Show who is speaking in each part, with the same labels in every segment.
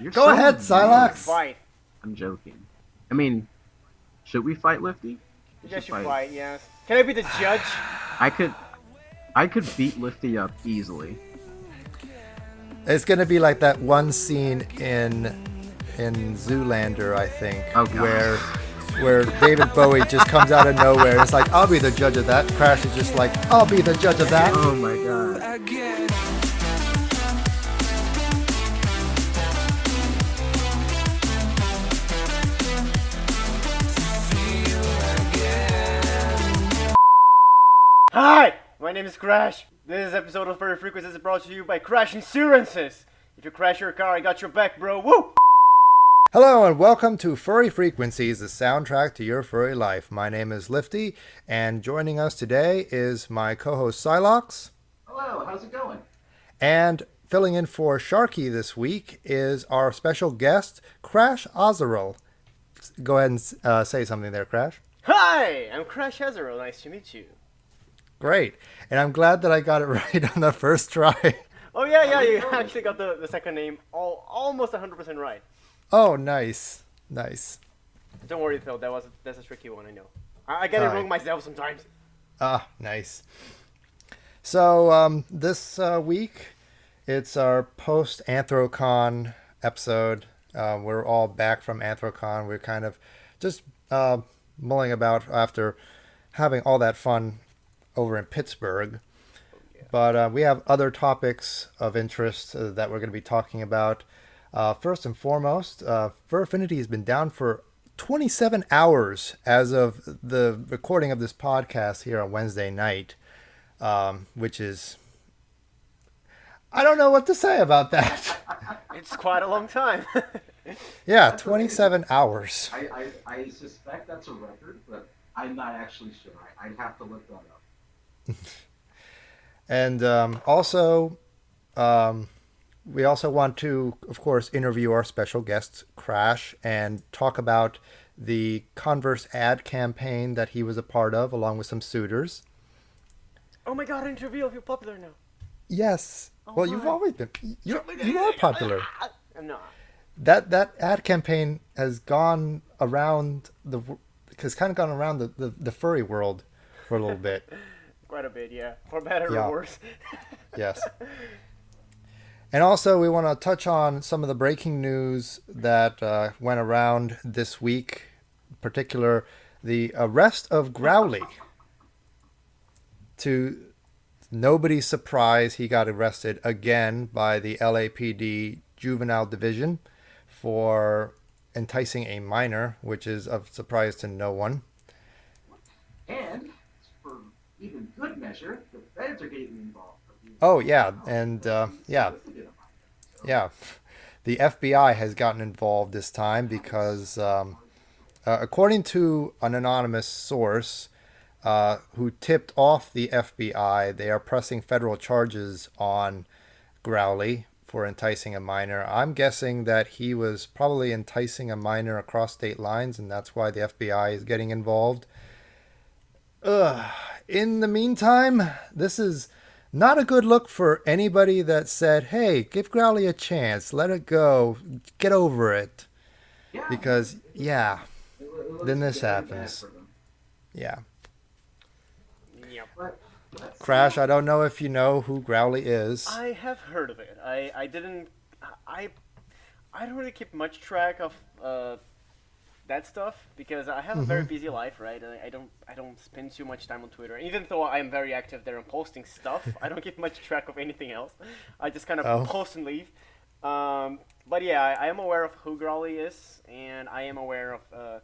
Speaker 1: You're
Speaker 2: Go
Speaker 1: so
Speaker 2: ahead,
Speaker 1: mean.
Speaker 2: Silax.
Speaker 3: Fight.
Speaker 1: I'm joking. I mean, should we fight Lifty? We
Speaker 3: Yes,
Speaker 1: should
Speaker 3: you fight. Yes. Can I be the judge?
Speaker 1: I could, I could beat Lifty up easily.
Speaker 2: It's gonna be like that one scene in Zoolander, I think,
Speaker 1: Oh god.
Speaker 2: where David Bowie just comes out of nowhere. And it's like, I'll be the judge of that. Crash is just like, I'll be the judge of that.
Speaker 1: Oh my god.
Speaker 3: Hi, my name is Crash. This episode of Furry Frequencies is brought to you by Crash Insurances. If you crash your car, I got your back, bro. Woo!
Speaker 2: Hello and welcome to Furry Frequencies, the soundtrack to your furry life. My name is Lifty, and joining us today is my co-host Silox.
Speaker 1: Hello, how's it going?
Speaker 2: And filling in for Sharky this week is our special guest, Crash Azarel. Go ahead and say something there, Crash.
Speaker 3: Hi, I'm Crash Azarel. Nice to meet you.
Speaker 2: Great. And I'm glad that I got it right on the first try.
Speaker 3: Oh yeah, you actually got the second name almost 100% right.
Speaker 2: Oh, nice. Nice.
Speaker 3: Don't worry though, that's a tricky one, I know. I get it
Speaker 2: Alright.
Speaker 3: wrong myself sometimes.
Speaker 2: Ah, nice. So this week, it's our post-Anthrocon episode. We're all back from Anthrocon. We're kind of just mulling about after having all that fun over in Pittsburgh. But we have other topics of interest that we're going to be talking about. First and foremost, Fur Affinity has been down for 27 hours as of the recording of this podcast here on Wednesday night, which is... I don't know what to say about that.
Speaker 3: It's quite a long time.
Speaker 2: Yeah, 27 hours.
Speaker 1: I suspect that's a record, but I'm not actually sure. I'd have to look that up.
Speaker 2: And we also want to, of course, interview our special guest, Crash, and talk about the Converse Ad campaign that he was a part of, along with some suitors.
Speaker 3: Oh my god, interview of you popular now.
Speaker 2: Yes.
Speaker 3: Oh
Speaker 2: well,
Speaker 3: my.
Speaker 2: you've always been. You are popular.
Speaker 3: I'm not.
Speaker 2: That ad campaign has gone around has kind of gone around the furry world for a little bit.
Speaker 3: Quite a bit, yeah. For better
Speaker 2: Yeah.
Speaker 3: or worse.
Speaker 2: Yes. And also, we want to touch on some of the breaking news that went around this week, in particular, the arrest of Growly. To nobody's surprise, he got arrested again by the LAPD Juvenile Division for enticing a minor, which is of surprise to no one.
Speaker 1: And for even good measure, the feds are getting involved.
Speaker 2: Oh, yeah, and yeah. The FBI has gotten involved this time because, according to an anonymous source who tipped off the FBI, they are pressing federal charges on Growly for enticing a minor. I'm guessing that he was probably enticing a minor across state lines, and that's why the FBI is getting involved. In the meantime, this is not a good look for anybody that said, hey, give Growly a chance, let it go, get over it.
Speaker 1: Yeah.
Speaker 2: Because, yeah,
Speaker 1: It looks
Speaker 2: then this
Speaker 1: very bad
Speaker 2: happens.
Speaker 1: for them.
Speaker 2: Yeah.
Speaker 3: Yep.
Speaker 1: But let's
Speaker 2: Crash, I don't know if you know who Growly is.
Speaker 3: I have heard of it. I didn't. I don't really keep much track of that stuff because I have a very busy life, right? And I don't spend too much time on Twitter. Even though I am very active there and posting stuff, I don't keep much track of anything else. I just kind of
Speaker 2: Oh.
Speaker 3: post and leave. But yeah, I am aware of who Growly is, and I am aware of.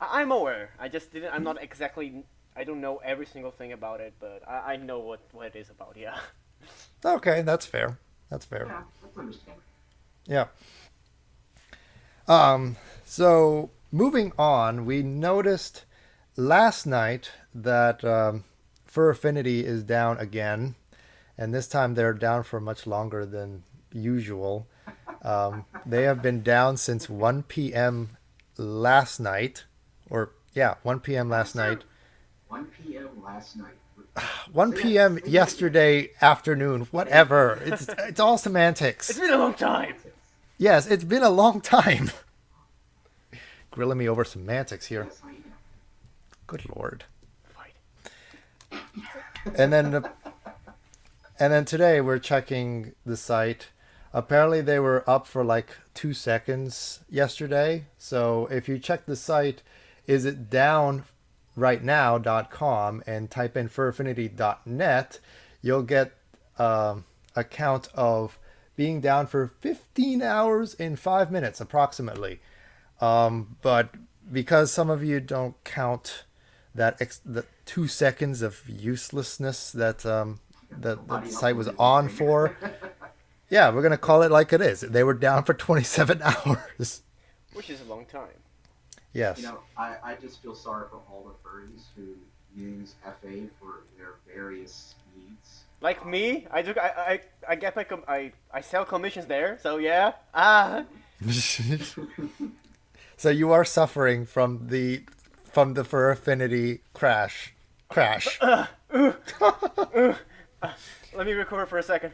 Speaker 3: I'm aware. I just didn't. I'm not exactly. I don't know every single thing about it, but I know what it is about. Yeah.
Speaker 2: Okay, that's fair. That's fair.
Speaker 1: Yeah, that's understandable.
Speaker 2: Yeah. So moving on, we noticed last night that Fur Affinity is down again, and this time they're down for much longer than usual. They have been down since 1 p.m. last night, 1 p.m. last night.
Speaker 1: 1 p.m. last night.
Speaker 2: 1 p.m. yesterday afternoon, whatever. It's all semantics.
Speaker 3: It's been a long time.
Speaker 2: Yes, it's been a long time. Grilling me over semantics here.
Speaker 1: Yes, I am.
Speaker 2: Good lord.
Speaker 3: Fight.
Speaker 2: And then today we're checking the site. Apparently they were up for like 2 seconds yesterday. So if you check the site, is it down right now.com and type in furaffinity.net, you'll get a count of being down for 15 hours and 5 minutes approximately. But because some of you don't count the 2 seconds of uselessness that the
Speaker 1: Nobody else
Speaker 2: site was
Speaker 1: did
Speaker 2: on
Speaker 1: anything.
Speaker 2: for, yeah, we're gonna call it like it is. They were down for 27 hours.
Speaker 3: Which is a long time.
Speaker 2: Yes.
Speaker 1: You know, I just feel sorry for all the furries who use FA for their various needs.
Speaker 3: Like me, I get my I sell commissions there. So yeah. Ah.
Speaker 2: So you are suffering from the Fur Affinity crash.
Speaker 3: Let me record for a second.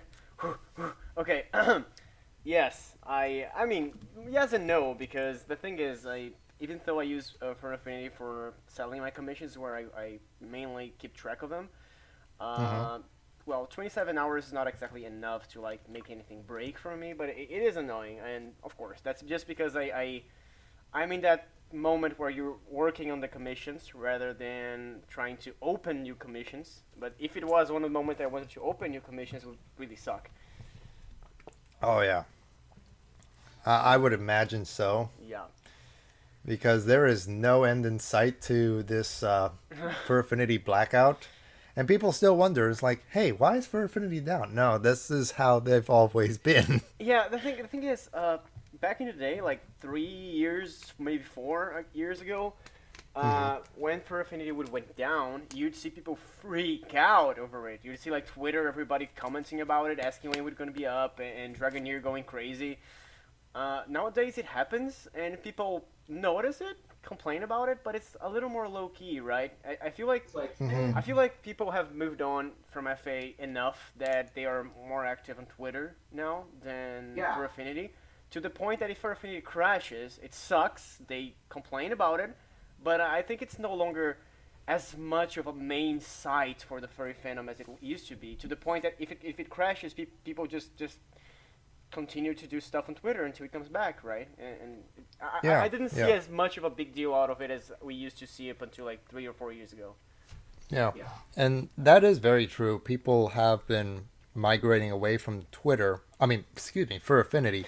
Speaker 3: Okay. Yes, I mean, yes and no, because the thing is, even though I use for Affinity for selling my commissions, where I mainly keep track of them, well, 27 hours is not exactly enough to like make anything break for me, but it is annoying, and of course, that's just because I'm in that moment where you're working on the commissions rather than trying to open new commissions. But if it was one of the moments I wanted to open new commissions, it would really suck.
Speaker 2: Oh yeah. I would imagine so,
Speaker 3: Yeah.
Speaker 2: because there is no end in sight to this Fur Affinity blackout. And people still wonder, it's like, hey, why is Fur Affinity down? No, this is how they've always been.
Speaker 3: Yeah, the thing is, back in the day, like 3 years, maybe 4 years ago, when Fur Affinity would went down, you'd see people freak out over it. You'd see like Twitter, everybody commenting about it, asking when it was going to be up, and Dragoneer going crazy. Nowadays it happens, and people notice it, complain about it, but it's a little more low key, right? I feel like
Speaker 1: It's like,
Speaker 3: I feel like people have moved on from FA enough that they are more active on Twitter now than
Speaker 1: Yeah.
Speaker 3: for Affinity. To the point that if for Affinity crashes, it sucks. They complain about it, but I think it's no longer as much of a main site for the furry fandom as it used to be. To the point that if it crashes, people just continue to do stuff on Twitter until it comes back, right? And
Speaker 2: Yeah,
Speaker 3: I didn't see
Speaker 2: yeah.
Speaker 3: as much of a big deal out of it as we used to see up until like 3 or 4 years ago.
Speaker 2: Yeah.
Speaker 1: yeah.
Speaker 2: And that is very true. People have been migrating away from Twitter. I mean, excuse me, Fur Affinity.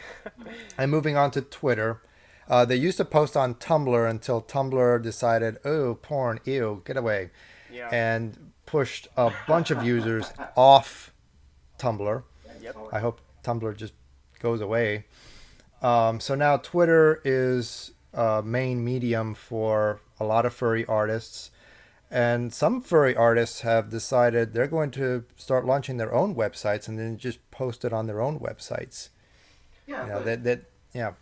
Speaker 2: And moving on to Twitter. They used to post on Tumblr until Tumblr decided, oh, porn, ew, get away.
Speaker 3: Yeah.
Speaker 2: And pushed a bunch of users off Tumblr.
Speaker 3: Yep.
Speaker 2: I hope Tumblr just goes away. So now Twitter is a main medium for a lot of furry artists. And some furry artists have decided they're going to start launching their own websites and then just post it on their own websites.
Speaker 1: Yeah,
Speaker 2: You know,
Speaker 1: but
Speaker 2: yeah.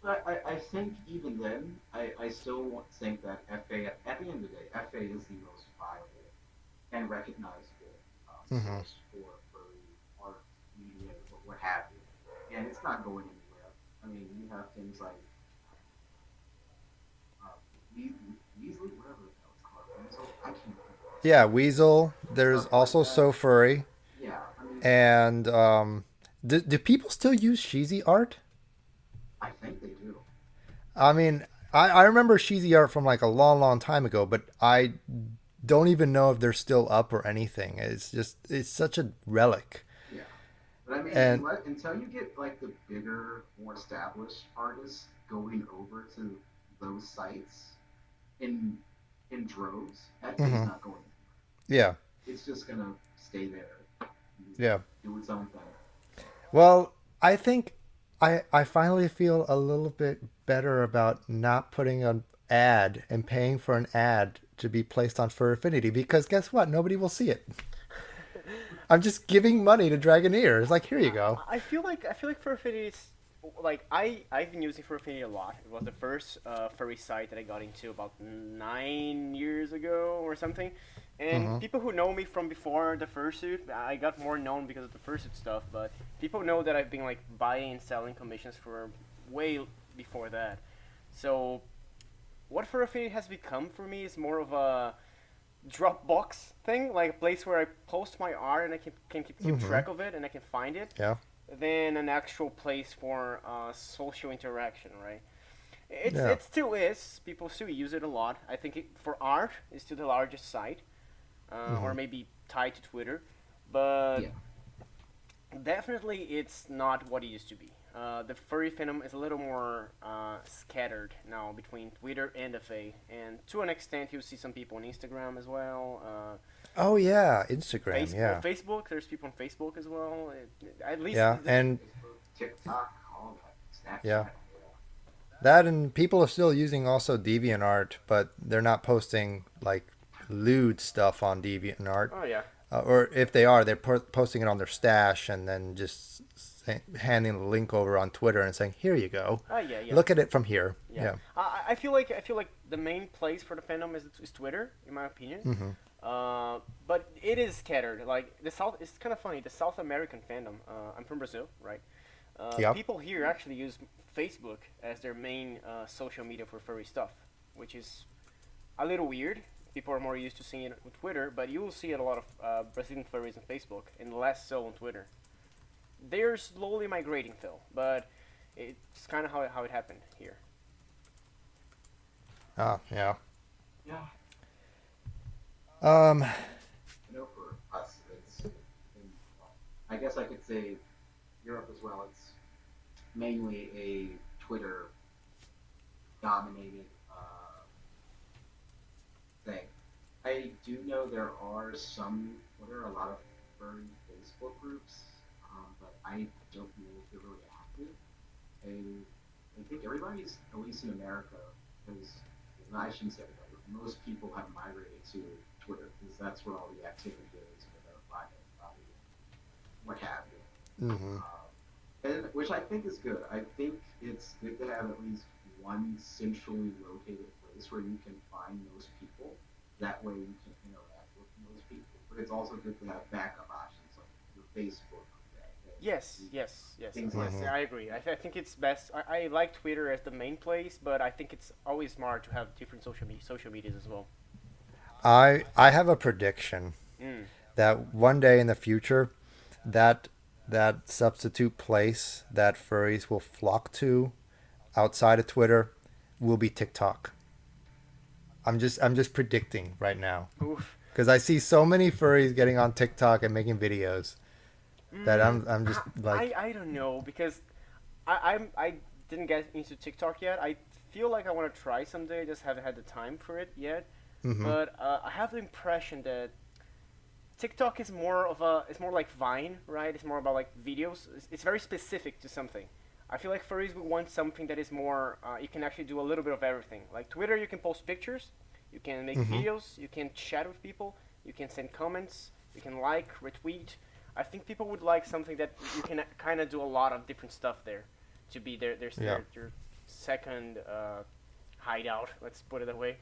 Speaker 1: I think even then, I still think that FA, at the end of the day, FA is the most viable and recognizable source for furry art, media, or what have you. And it's not going anywhere. I mean, you have things like Weasley, whatever the hell it's called. So I can't think of it.
Speaker 2: Yeah, Weasel. There's
Speaker 1: Stuff
Speaker 2: also
Speaker 1: like that.
Speaker 2: So Furry.
Speaker 1: Yeah, I mean,
Speaker 2: And do people still use Sheezy art?
Speaker 1: I think they do.
Speaker 2: I mean, I remember Sheezy art from like a long, long time ago, but I don't even know if they're still up or anything. It's such a relic.
Speaker 1: Yeah. But I mean,
Speaker 2: And
Speaker 1: until you get like the bigger, more established artists going over to those sites in droves, that thing's not going anywhere.
Speaker 2: yeah,
Speaker 1: It's just gonna stay there,
Speaker 2: yeah.
Speaker 1: do its own thing.
Speaker 2: Well, I think I finally feel a little bit better about not putting an ad and paying for an ad to be placed on Fur Affinity, because guess what? Nobody will see it. I'm just giving money to Dragoneer. It's like, here you go.
Speaker 3: I feel like Fur Affinity is like I've been using Fur Affinity a lot. It was the first furry site that I got into about 9 years ago or something, And people who know me from before the fursuit, I got more known because of the fursuit stuff. But people know that I've been like buying and selling commissions for way before that. So what Furry has become for me is more of a Dropbox thing, like a place where I post my art and I can keep track of it and I can find it,
Speaker 2: Yeah.
Speaker 3: than an actual place for social interaction, right?
Speaker 2: Yeah.
Speaker 3: It still is. People still use it a lot. I think for art, it's still the largest site, or maybe tied to Twitter, but
Speaker 1: Yeah.
Speaker 3: definitely it's not what it used to be. The furry fandom is a little more scattered now between Twitter and FA, and to an extent, you see some people on Instagram as well.
Speaker 2: Oh yeah, Instagram.
Speaker 3: Facebook,
Speaker 2: Yeah.
Speaker 3: Facebook. There's people on Facebook as well. At least,
Speaker 2: Yeah, and
Speaker 1: Facebook, TikTok, all that,
Speaker 2: yeah,
Speaker 1: Snapchat.
Speaker 2: that and people are still using also DeviantArt, but they're not posting like lewd stuff on DeviantArt.
Speaker 3: oh yeah,
Speaker 2: Or if they are, they're posting it on their stash and then just handing the link over on Twitter and saying, "Here you go,
Speaker 3: yeah, yeah.
Speaker 2: look at it from here."
Speaker 3: Yeah,
Speaker 2: Yeah.
Speaker 3: I feel like the main place for the fandom is Twitter, in my opinion. But it is scattered. Like the South, it's kind of funny. The South American fandom. I'm from Brazil, right?
Speaker 2: Yep.
Speaker 3: People here actually use Facebook as their main social media for furry stuff, which is a little weird. People are more used to seeing it on Twitter, but you will see it a lot of Brazilian furries on Facebook, and less so on Twitter. They're slowly migrating, though, but it's kind of how it happened here.
Speaker 2: Ah, yeah.
Speaker 1: Yeah.
Speaker 2: Um,
Speaker 1: I know for us, well, I guess I could say Europe as well. It's mainly a Twitter dominated thing. I do know there are a lot of furry Facebook groups, but I don't know if they're really active. I think everybody's, at least in America, because well, I shouldn't say everybody, but most people have migrated to Twitter because that's where all the activity is, where they're finding what have you.
Speaker 2: hmm
Speaker 1: And which I think is good. I think it's good to have at least one centrally located place where you can find those people. That way you can interact with those people. But it's also good to have backup options like your Facebook,
Speaker 3: Yes, yes, yes,
Speaker 1: things like
Speaker 3: yes.
Speaker 2: hmm
Speaker 1: that.
Speaker 3: I agree. I think it's best. I like Twitter as the main place, but I think it's always smart to have different social medias as well.
Speaker 2: I have a prediction
Speaker 3: Mm.
Speaker 2: that one day in the future, that that substitute place that furries will flock to outside of Twitter will be TikTok. I'm just predicting right now
Speaker 3: Oof.
Speaker 2: because I see so many furries getting on TikTok and making videos that
Speaker 3: Mm,
Speaker 2: I'm just like,
Speaker 3: I don't know because I didn't get into TikTok yet. I feel like I want to try someday. I just haven't had the time for it yet.
Speaker 2: hmm
Speaker 3: But I have the impression that TikTok is it's more like Vine, right? It's more about like videos. It's very specific to something. I feel like furries would want something that is more. You can actually do a little bit of everything. Like Twitter, you can post pictures, you can make
Speaker 2: hmm
Speaker 3: videos, you can chat with people, you can send comments, you can like, retweet. I think people would like something that you can kind of do a lot of different stuff there, to be
Speaker 2: yeah,
Speaker 3: their second hideout. Let's put it that way.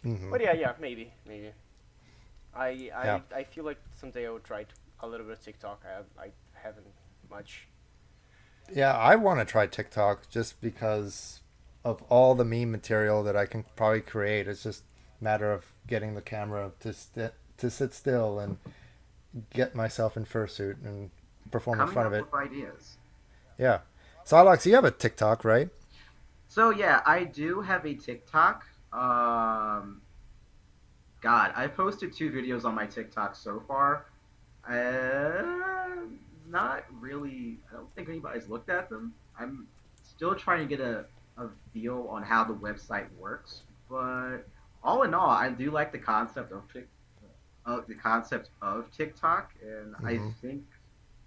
Speaker 2: hmm
Speaker 3: But yeah, maybe.
Speaker 2: yeah,
Speaker 3: I feel like someday I would try a little bit of TikTok. I haven't much.
Speaker 2: yeah. I want to try TikTok just because of all the meme material that I can probably create. It's just a matter of getting the camera to sit still and get myself in fursuit and perform in
Speaker 1: Coming
Speaker 2: front of
Speaker 1: up
Speaker 2: it.
Speaker 1: with ideas.
Speaker 2: Yeah. So Alex, you have a TikTok, right?
Speaker 1: So yeah, I do have a TikTok. God, I posted 2 videos on my TikTok so far. Not really. I don't think anybody's looked at them. I'm still trying to get a feel on how the website works, but all in all, I do like the concept of TikTok, and I
Speaker 2: hmm
Speaker 1: think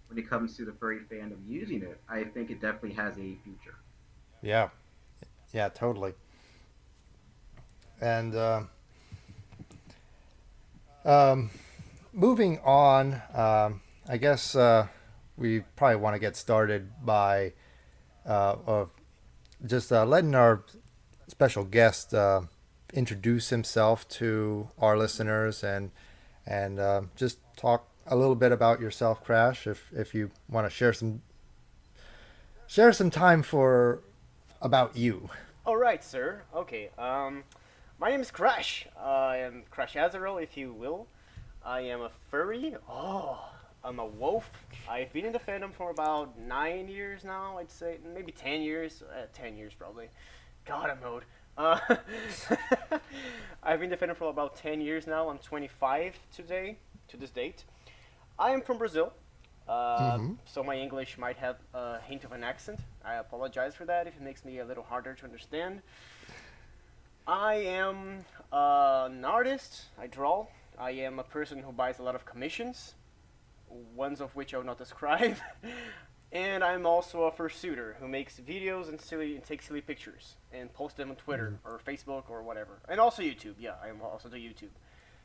Speaker 1: when it comes to the furry fandom using it, I think it definitely has a future.
Speaker 2: Yeah. Yeah. Totally. And um, moving on, I guess we probably want to get started by of just letting our special guest introduce himself to our listeners and and just talk a little bit about yourself, Crash, if you want to share some time for about you.
Speaker 3: All right, sir. Okay. My name is Crash. I am Crash Azarel, if you will. I am a furry. Oh, I'm a wolf. I've been in the fandom for about 9 years now. I'd say maybe 10 years. 10 years probably. God, I'm old. Uh, I've been in the fandom for about 10 years now. I'm 25 today, to this date. I am from Brazil.
Speaker 2: Mm-hmm.
Speaker 3: So my English might have a hint of an accent. I apologize for that if it makes me a little harder to understand. I am an artist. I draw. I am a person who buys a lot of commissions, ones of which I will not describe. And I'm also a fursuiter who makes videos and takes silly pictures and posts them on Twitter or Facebook or whatever. And also YouTube. Yeah, I am also do YouTube.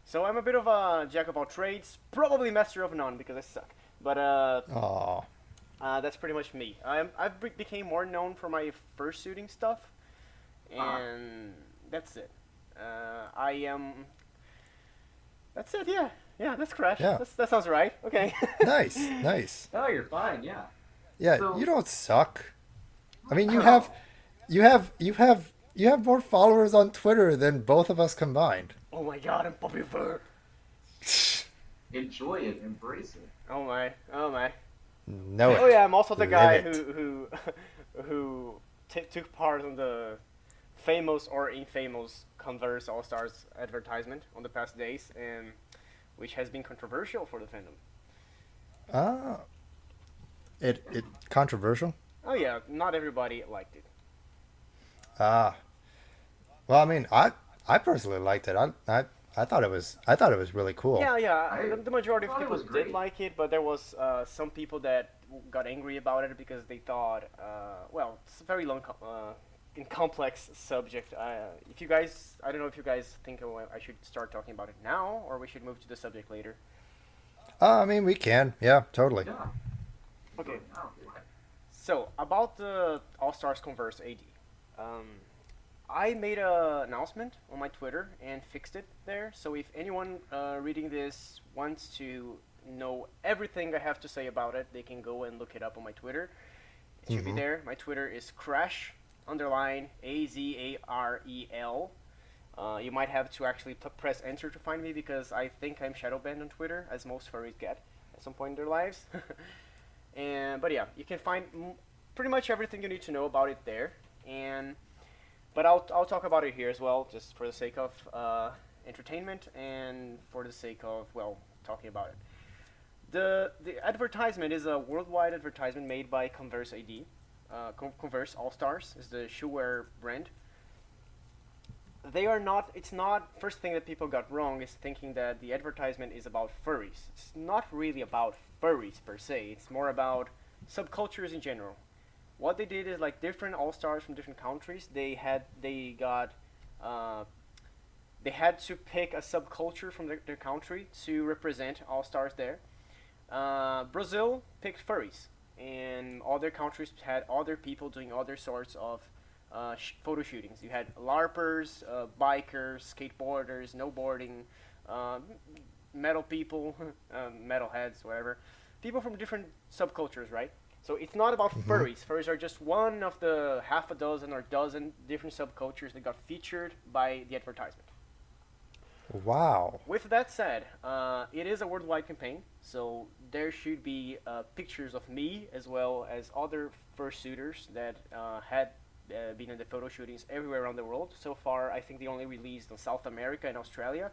Speaker 3: So I'm a bit of a jack of all trades, probably master of none because I suck. But
Speaker 2: Aw.
Speaker 3: that's pretty much me. Became more known for my fursuiting stuff, and that's it. I am. That's it. Yeah, yeah. That's Crash.
Speaker 2: Yeah.
Speaker 3: That sounds right. Okay.
Speaker 2: Nice, nice.
Speaker 1: Oh, you're fine. Yeah.
Speaker 2: Yeah,
Speaker 1: So-
Speaker 2: you don't suck. I mean,
Speaker 1: Oh.
Speaker 2: you have more followers on Twitter than both of us combined.
Speaker 3: Oh my God, I'm Puppy Fur.
Speaker 1: Enjoy it. Embrace it.
Speaker 3: Oh my. Oh my.
Speaker 2: No.
Speaker 3: Oh yeah, I'm also the guy
Speaker 2: Live it.
Speaker 3: who took part in the famous or infamous Converse All Stars advertisement on the past days, and which has been controversial for the fandom.
Speaker 2: Ah, it controversial.
Speaker 3: Oh yeah, not everybody liked it.
Speaker 2: Ah, well, I mean, I personally liked it. I thought it was really cool.
Speaker 3: Yeah, yeah.
Speaker 1: I
Speaker 3: The majority of
Speaker 1: thought it
Speaker 3: people
Speaker 1: was
Speaker 3: did
Speaker 1: great.
Speaker 3: like it, but there was some people that got angry about it because they thought, well, it's a very long, and complex subject. If you guys, I don't know if you guys think I should start talking about it now, or we should move to the subject later.
Speaker 2: I mean, we can. Yeah, totally.
Speaker 1: Yeah.
Speaker 3: Okay.
Speaker 1: Oh,
Speaker 3: So about the All Stars Converse AD, I made an announcement on my Twitter and fixed it there. So if anyone reading this wants to know everything I have to say about it, they can go and look it up on my Twitter. It should be
Speaker 2: Mhm.
Speaker 3: there. My Twitter is Crash underline Azarel. You might have to actually press enter to find me because I think I'm shadow banned on Twitter, as most furries get at some point in their lives. But yeah, you can find pretty much everything you need to know about it there. But I'll talk about it here as well, just for the sake of entertainment and for the sake of, well, talking about it. The advertisement is a worldwide advertisement made by Converse AD. Converse All Stars is the shoewear brand. They are not. It's not. First thing that people got wrong is thinking that the advertisement is about furries. It's not really about furries per se. It's more about subcultures in general. What they did is like different all stars from different countries. They had to pick a subculture from their country to represent all stars there. Brazil picked furries, and other countries had other people doing other sorts of photo shootings. You had LARPers, bikers, skateboarders, snowboarding, metal people, metalheads, whatever. People from different subcultures, right? So it's not about furries. Furries are just one of the half a dozen or dozen different subcultures that got featured by the advertisement.
Speaker 2: Wow.
Speaker 3: With that said, it is a worldwide campaign, so there should be pictures of me as well as other fursuiters that had been in the photo shootings everywhere around the world. So far, I think they only released on South America and Australia,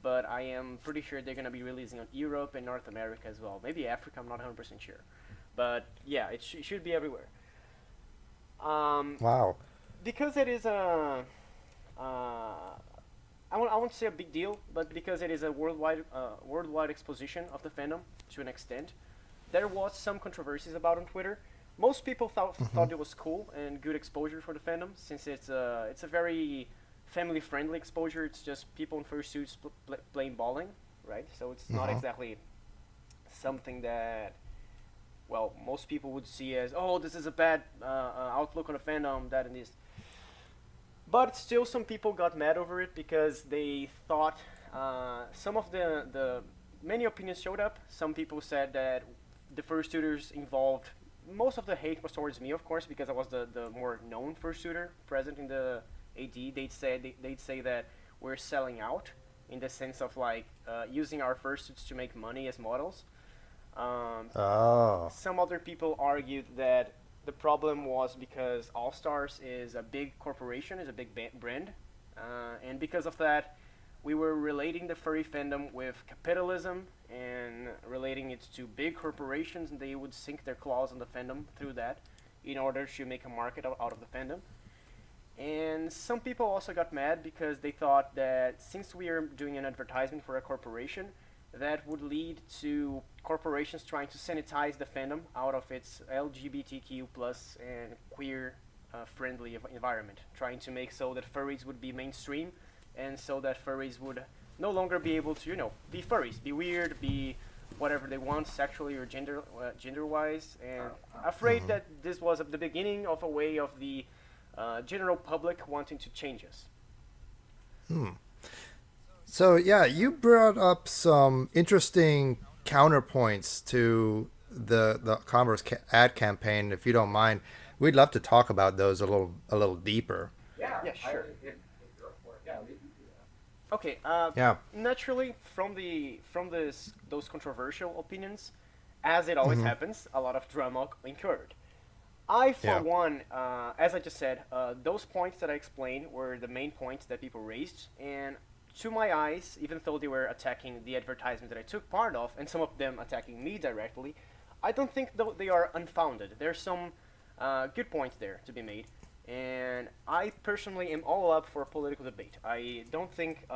Speaker 3: but I am pretty sure they're going to be releasing on Europe and North America as well. Maybe Africa, I'm not 100% sure. But yeah, it should be everywhere.
Speaker 2: Wow.
Speaker 3: Because it is I won't say a big deal, but because it is a worldwide exposition of the fandom to an extent, there was some controversies about on Twitter. Most people thought it was cool and good exposure for the fandom, since it's a very family friendly exposure. It's just people in fursuits playing bowling, right? So it's not exactly something that, well, most people would see as, oh, this is a bad outlook on the fandom, that and this. But still, some people got mad over it because they thought some of the many opinions showed up. Some people said that the fursuiters involved, most of the hate was towards me, of course, because I was the more known fursuiter present in the AD. They'd say that we're selling out in the sense of like using our fursuits to make money as models. Um,
Speaker 2: Oh.
Speaker 3: some other people argued that the problem was because All Stars is a big corporation, is a big brand, and because of that, we were relating the furry fandom with capitalism and relating it to big corporations, and they would sink their claws in the fandom through that in order to make a market out of the fandom. And some people also got mad because they thought that since we are doing an advertisement for a corporation, that would lead to corporations trying to sanitize the fandom out of its LGBTQ plus and queer friendly environment, trying to make so that furries would be mainstream, and so that furries would no longer be able to, be furries, be weird, be whatever they want sexually or gender wise, and afraid that this was the beginning of a way of the general public wanting to change us.
Speaker 2: Hmm. So yeah, you brought up some interesting counterpoints to the Converse ad campaign. If you don't mind, we'd love to talk about those a little deeper.
Speaker 1: Yeah,
Speaker 3: Yeah, sure.
Speaker 1: if you're up for it, yeah, we can do
Speaker 3: Okay,
Speaker 2: Yeah.
Speaker 3: naturally, from those controversial opinions, as it always
Speaker 2: Hmm.
Speaker 3: happens, a lot of drama incurred. I, for
Speaker 2: Yeah.
Speaker 3: one, as I just said, those points that I explained were the main points that people raised, and to my eyes, even though they were attacking the advertisement that I took part of, and some of them attacking me directly, I don't think though they are unfounded. There's some good points there to be made, and I personally am all up for political debate. I don't think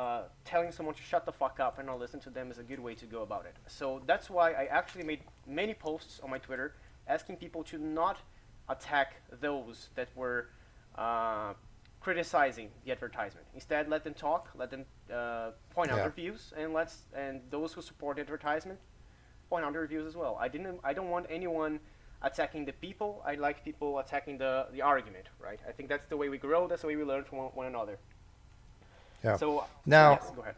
Speaker 3: telling someone to shut the fuck up and not listen to them is a good way to go about it. So that's why I actually made many posts on my Twitter asking people to not attack those that were uh, criticizing the advertisement. Instead, let them talk, let them point out
Speaker 2: Yeah.
Speaker 3: their views, and those who support the advertisement point out their views as well. I don't want anyone attacking the people. I like people attacking the argument, right? I think that's the way we grow. That's the way we learn from one another.
Speaker 2: Yeah.
Speaker 3: So
Speaker 2: Now,
Speaker 3: yes, go ahead.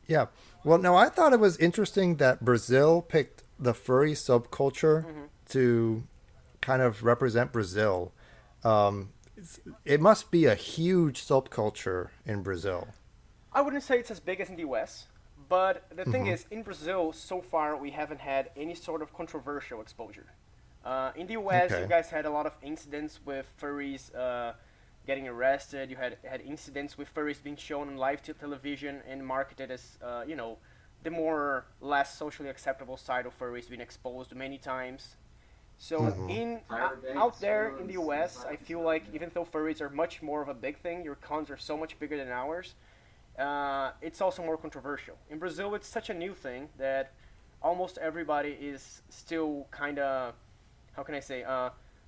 Speaker 2: yeah. Well, no, I thought it was interesting that Brazil picked the furry subculture
Speaker 3: Hmm.
Speaker 2: to kind of represent Brazil. It must be a huge subculture in Brazil.
Speaker 3: I wouldn't say it's as big as in the US, but the thing
Speaker 2: Hmm.
Speaker 3: is, in Brazil, so far we haven't had any sort of controversial exposure. In the US, you
Speaker 2: Okay.
Speaker 3: guys had a lot of incidents with furries getting arrested. You had incidents with furries being shown on live television and marketed as, the more less socially acceptable side of furries being exposed many times. So
Speaker 2: Hmm.
Speaker 1: Tyra
Speaker 3: out
Speaker 1: Banks
Speaker 3: there in the
Speaker 1: was
Speaker 3: US, I
Speaker 1: inside
Speaker 3: feel
Speaker 1: stuff.
Speaker 3: like even though furries are much more of a big thing, your cons are so much bigger than ours. It's also more controversial. In Brazil, it's such a new thing that almost everybody is still kind of, how can I say,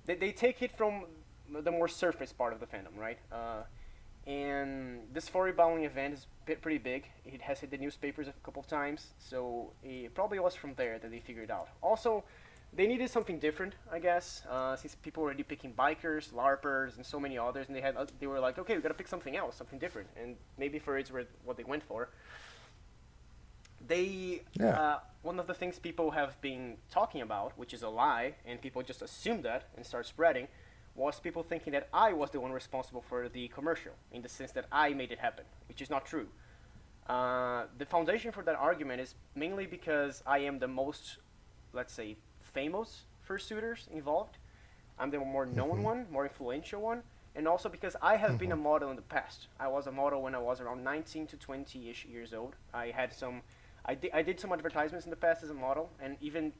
Speaker 3: they take it from the more surface part of the fandom, right? And this furry bowling event is pretty big. It has hit the newspapers a couple of times, so it probably was from there that they figured it out. Also, they needed something different, I guess, since people were already picking bikers, LARPers, and so many others, and they were like, okay, we gotta pick something else, something different, and maybe furries were what they went for. They
Speaker 2: Yeah.
Speaker 3: One of the things people have been talking about, which is a lie, and people just assume that and start spreading, was people thinking that I was the one responsible for the commercial, in the sense that I made it happen, which is not true. The foundation for that argument is mainly because I am the most, let's say, famous fursuiters involved. I'm the more known
Speaker 2: Hmm.
Speaker 3: one, more influential one, and also because I have been
Speaker 2: Hmm.
Speaker 3: a model in the past. I was a model when I was around 19 to 20-ish years old. I did some advertisements in the past as a model, and even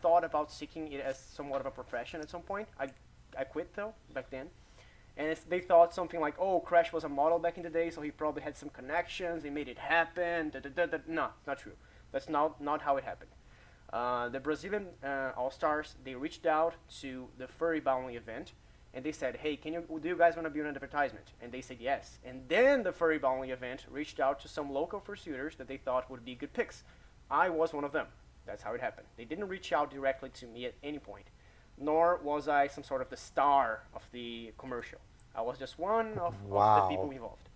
Speaker 3: thought about seeking it as somewhat of a profession at some point. I quit though back then, and they thought something like, "Oh, Crash was a model back in the day, so he probably had some connections. He made it happen." Da, da, da, da. No, it's not true. That's not how it happened. The Brazilian All Stars, they reached out to the Furry Bowling event, and they said, "Hey, do you guys want to be on an advertisement?" And they said yes. And then the Furry Bowling event reached out to some local fursuiters that they thought would be good picks. I was one of them. That's how it happened. They didn't reach out directly to me at any point, nor was I some sort of the star of the commercial. I was just one of the people
Speaker 2: Wow.
Speaker 3: involved.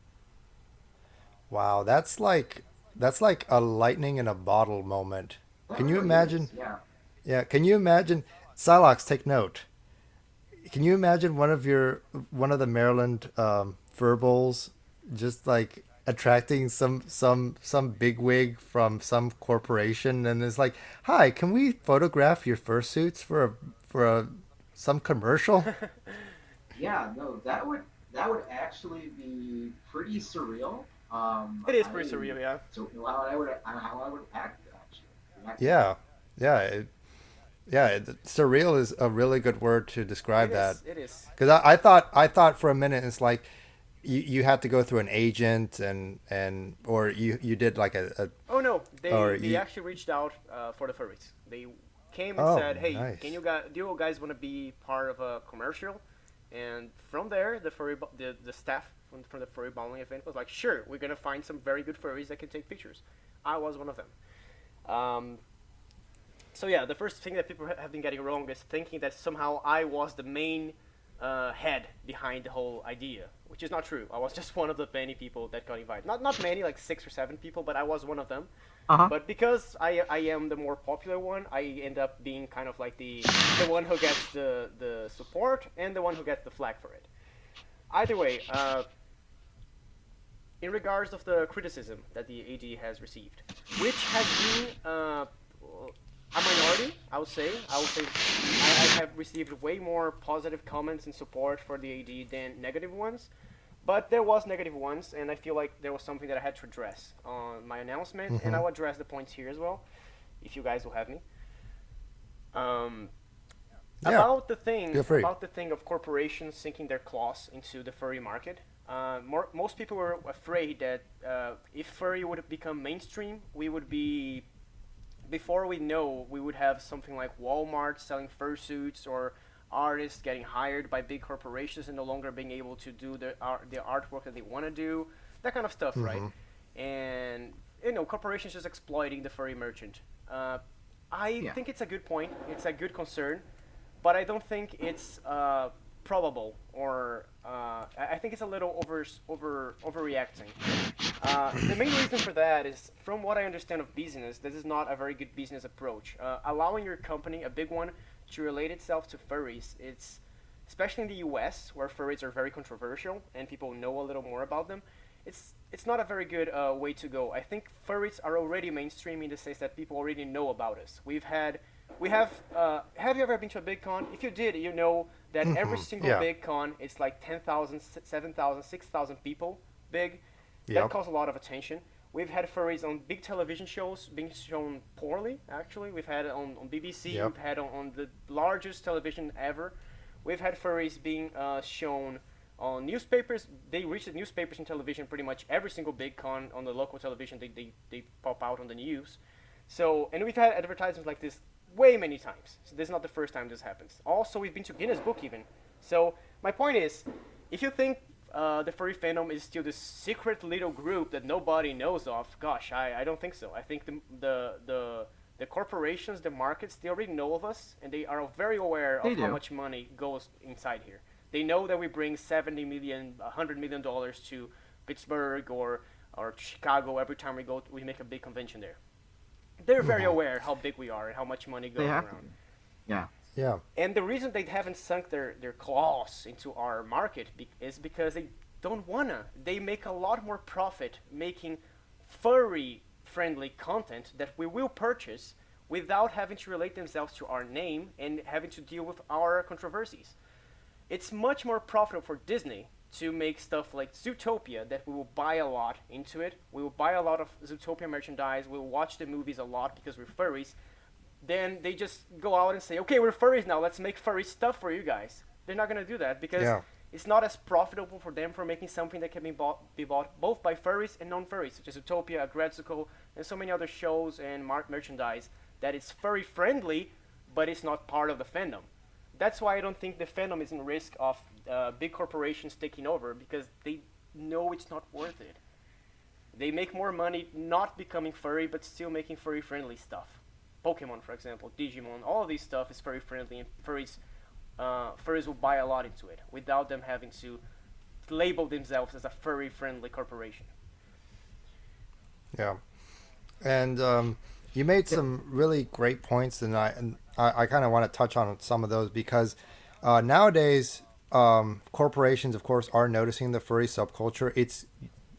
Speaker 2: Wow. That's like that's like a lightning in a bottle moment.
Speaker 1: That
Speaker 2: Can you
Speaker 1: really
Speaker 2: imagine?
Speaker 1: is, yeah.
Speaker 2: Yeah, can you imagine? Silox, take note. Can you imagine one of the Maryland fur bowls just like attracting some bigwig from some corporation and it's like, "Hi, can we photograph your fursuits for a some commercial?"
Speaker 1: Yeah, no, that would actually be pretty surreal.
Speaker 3: It is pretty
Speaker 1: I
Speaker 3: surreal, yeah.
Speaker 1: don't know how I would act actually react to that.
Speaker 2: Yeah. Yeah, surreal is a really good word to
Speaker 3: It
Speaker 2: describe that.
Speaker 3: is. It is.
Speaker 2: Because I thought for a minute it's like you had to go through an agent and or you did like
Speaker 3: Oh no,
Speaker 2: or
Speaker 3: they
Speaker 2: you
Speaker 3: actually reached out for the furries. They came and
Speaker 2: oh
Speaker 3: said, "Hey, can
Speaker 2: nice.
Speaker 3: you guys do you guys want to be part of a commercial?" And from there, the staff from the furry bowling event was like, "Sure, we're gonna find some very good furries that can take pictures." I was one of them. Um, so yeah, the first thing that people have been getting wrong is thinking that somehow I was the main head behind the whole idea, which is not true. I was just one of the many people that got invited. Not many, like 6 or 7 people, but I was one of them.
Speaker 1: Uh-huh.
Speaker 3: But because I am the more popular one, I end up being kind of like the one who gets the support and the one who gets the flag for it. Either way, in regards of the criticism that the AD has received, which has been a minority, I would say I have received way more positive comments and support for the AD than negative ones. But there was negative ones, and I feel like there was something that I had to address on my announcement, and
Speaker 2: Mm-hmm.
Speaker 3: I'll address the points here as well, if you guys will have me. Um,
Speaker 2: Yeah, feel free.
Speaker 3: about the thing of corporations sinking their claws into the furry market. Most people were afraid that if furry would become mainstream, we would be before we know, we would have something like Walmart selling fursuits or artists getting hired by big corporations and no longer being able to do the artwork that they want to do, that kind of stuff, right?
Speaker 2: Mm-hmm.
Speaker 3: And corporations just exploiting the furry merchant. I
Speaker 1: Yeah.
Speaker 3: think it's a good point. It's a good concern, but I don't think it's probable or I think it's a little overreacting. The main reason for that is, from what I understand of business, this is not a very good business approach. Allowing your company, a big one, to relate itself to furries, it's especially in the U.S. where furries are very controversial and people know a little more about them. It's not a very good way to go. I think furries are already mainstream in the sense that people already know about us. We have you ever been to a big con? If you did, you know that every
Speaker 2: Mm-hmm.
Speaker 3: single
Speaker 2: Yeah.
Speaker 3: big con is like 10,000, 7,000, 6,000 people big. That
Speaker 2: Yep.
Speaker 3: calls a lot of attention. We've had furries on big television shows being shown poorly, actually. We've had it on BBC,
Speaker 2: Yep.
Speaker 3: we've had on the largest television ever. We've had furries being shown on newspapers. They reach the newspapers and television pretty much every single big con on the local television. They pop out on the news. So, and we've had advertisements like this way many times. So this is not the first time this happens. Also, we've been to Guinness Book even. So my point is, if you think the furry fandom is still this secret little group that nobody knows of, gosh, I don't think so. I think the corporations, the markets, they already know of us, and they are very aware
Speaker 1: They
Speaker 3: of how
Speaker 1: do.
Speaker 3: much money goes inside here. They know that we bring 70 million, $100 million to Pittsburgh or Chicago every time we make a big convention there. They're very
Speaker 2: Mm-hmm.
Speaker 3: aware how big we are and how much money
Speaker 1: They
Speaker 3: goes
Speaker 1: have to
Speaker 3: around.
Speaker 1: be. Yeah.
Speaker 2: Yeah.
Speaker 3: And the reason they haven't sunk their claws into our market is because they don't wanna. They make a lot more profit making furry friendly content that we will purchase without having to relate themselves to our name and having to deal with our controversies. It's much more profitable for Disney to make stuff like Zootopia that we will buy a lot into it. We will buy a lot of Zootopia merchandise. We'll watch the movies a lot because we're furries. Then they just go out and say, okay, we're furries now. Let's make furry stuff for you guys. They're not going to do that because
Speaker 2: Yeah.
Speaker 3: it's not as profitable for them for making something that can be bought both by furries and non-furries, such as Zootopia, Agretsuko, and so many other shows and merchandise that is furry friendly, but it's not part of the fandom. That's why I don't think the fandom is in risk of big corporations taking over because they know it's not worth it. They make more money not becoming furry, but still making furry friendly stuff. Pokemon, for example, Digimon, all of these stuff is furry friendly, and furries will buy a lot into it without them having to label themselves as a furry friendly corporation.
Speaker 2: Yeah. And you made some really great points, and I kind of want to touch on some of those because nowadays corporations, of course, are noticing the furry subculture.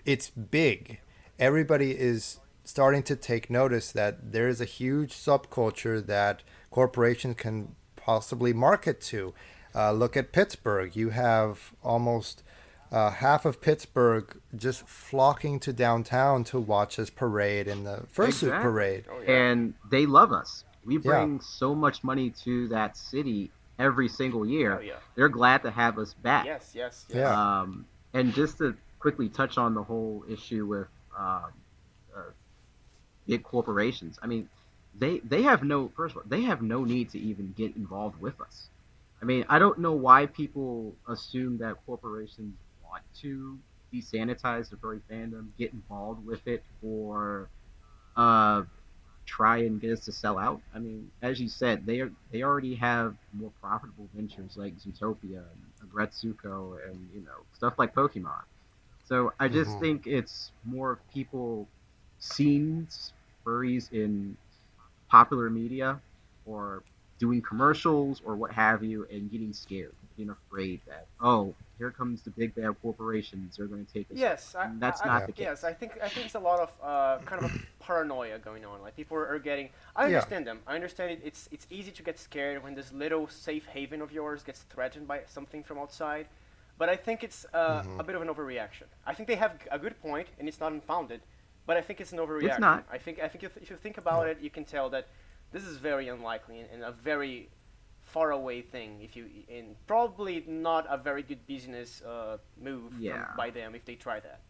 Speaker 2: It's big. Everybody is starting to take notice that there is a huge subculture that corporations can possibly market to. Look at Pittsburgh. You have almost half of Pittsburgh just flocking to downtown to watch this parade and the fursuit
Speaker 1: Exactly.
Speaker 2: parade.
Speaker 3: Oh yeah.
Speaker 1: And they love us. We
Speaker 2: Yeah,
Speaker 1: bring so much money to that city every single
Speaker 3: Oh
Speaker 1: year.
Speaker 3: yeah.
Speaker 1: They're glad to have us back.
Speaker 3: Yes, yes,
Speaker 2: yeah,
Speaker 3: yes.
Speaker 1: And just to quickly touch on the whole issue with uh, big corporations, I mean, they have no first of all, they have no need to even get involved with us. I mean, I don't know why people assume that corporations want to desanitize the furry fandom, get involved with it, or uh, try and get us to sell out. I mean, as you said, they already have more profitable ventures like Zootopia and Agretsuko and stuff like Pokemon. So I just
Speaker 2: hmm
Speaker 1: think it's more of people seeing furries in popular media or doing commercials or what have you and getting scared, being afraid that, oh, here comes the big bad corporations, they're going to take us over.
Speaker 3: Yes,
Speaker 1: And that's
Speaker 3: I
Speaker 1: not
Speaker 2: yeah,
Speaker 1: the
Speaker 3: yes,
Speaker 1: case.
Speaker 3: I think it's a lot of kind of a paranoia going on. Like people are getting. I
Speaker 2: yeah,
Speaker 3: understand them. I understand it's easy to get scared when this little safe haven of yours gets threatened by something from outside. But I think it's
Speaker 2: hmm
Speaker 3: a bit of an overreaction. I think they have a good point, and it's not unfounded. But I think it's an
Speaker 1: It's
Speaker 3: overreaction.
Speaker 1: not.
Speaker 3: I think if you think about it, you can tell that this is very unlikely and a very far away thing. If you and probably not a very good business move from
Speaker 1: Yeah.
Speaker 3: by them if they try that.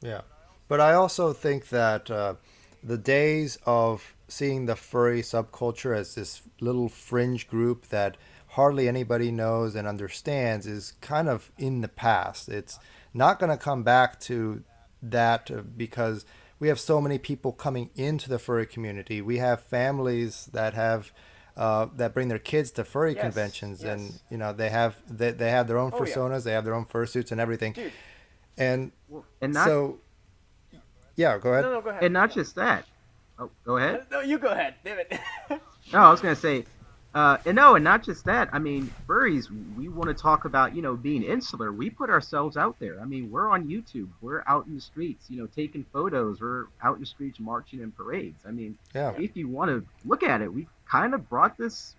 Speaker 2: yeah. But I also think that the days of seeing the furry subculture as this little fringe group that hardly anybody knows and understands is kind of in the past. It's not going to come back to that because we have so many people coming into the furry community. We have families that have that bring their kids to furry
Speaker 3: Yes,
Speaker 2: conventions, and
Speaker 3: yes.
Speaker 2: they have their own
Speaker 3: Oh yeah,
Speaker 2: personas, they have their own fursuits and everything.
Speaker 3: dude.
Speaker 2: And
Speaker 1: Well, and not
Speaker 2: so, yeah, go ahead.
Speaker 3: No, no, go ahead.
Speaker 1: and not just that. Oh, go ahead.
Speaker 3: No, you go ahead, damn it.
Speaker 1: No, I was gonna say, and no, and not just that. I mean, furries. We want to talk about being insular. We put ourselves out there. I mean, we're on YouTube. We're out in the streets. Taking photos. We're out in the streets marching in parades. I mean,
Speaker 2: Yeah,
Speaker 3: Yeah,
Speaker 1: if you want to look at it, we kind of brought this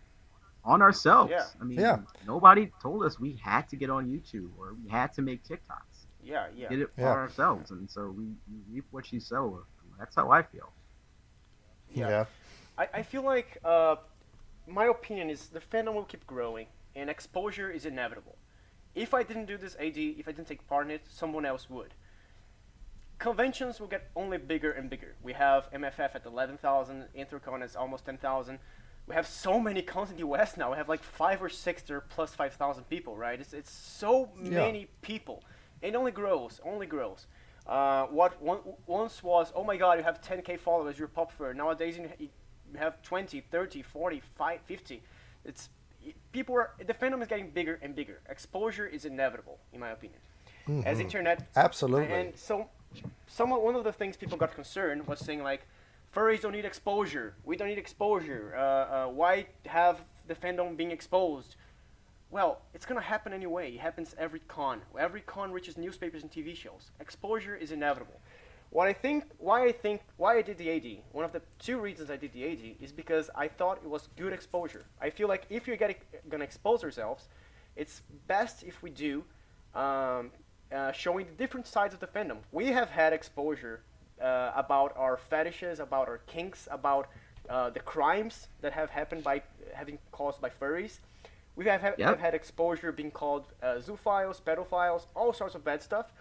Speaker 1: on
Speaker 3: yeah,
Speaker 1: ourselves. I
Speaker 2: yeah,
Speaker 1: mean, nobody told us we had to get on YouTube or we had to make TikToks.
Speaker 3: yeah,
Speaker 1: We
Speaker 3: yeah,
Speaker 1: did it for
Speaker 2: yeah,
Speaker 1: ourselves, and so we reap what you sow. That's how I feel.
Speaker 3: yeah.
Speaker 2: yeah,
Speaker 3: I feel like my opinion is the fandom will keep growing and exposure is inevitable. If I didn't do this AD, if I didn't take part in it, someone else would. Conventions will get only bigger and bigger. We have MFF at 11,000, Anthrocon is almost 10,000. We have so many cons in the US now. We have like 5 or 6 that are plus 5,000 people, right? It's so
Speaker 2: yeah,
Speaker 3: many people. It only grows, only grows. Once was, oh my god, you have 10k followers, you're popular. Nowadays you have 20, 30, 40, 50. It's people are the fandom is getting bigger and bigger. Exposure is inevitable, in my opinion. As
Speaker 2: hmm
Speaker 3: internet,
Speaker 2: absolutely.
Speaker 3: and so one of the things people got concerned was saying like, furries don't need exposure. We don't need exposure. Why have the fandom being exposed? Well, it's gonna happen anyway. It happens every con. Every con reaches newspapers and TV shows. Exposure is inevitable. Why I did the AD. One of the two reasons I did the AD is because I thought it was good exposure. I feel like if you're gonna expose ourselves, it's best if we do showing the different sides of the fandom. We have had exposure about our fetishes, about our kinks, about the crimes that have happened by having caused by furries. Have
Speaker 1: Yep.
Speaker 3: had exposure being called zoophiles, pedophiles, all sorts of bad stuff.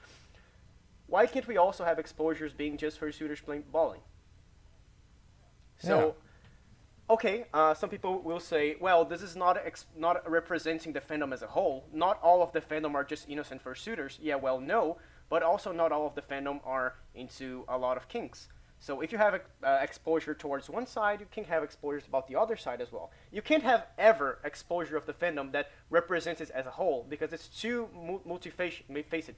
Speaker 3: Why can't we also have exposures being just fursuiters playing bowling?
Speaker 2: Yeah,
Speaker 3: So, okay, some people will say, well, this is not representing the fandom as a whole. Not all of the fandom are just innocent fursuiters. Yeah, well, no, but also not all of the fandom are into a lot of kinks. So if you have exposure towards one side, you can have exposures about the other side as well. You can't have ever exposure of the fandom that represents it as a whole because it's too multifaceted.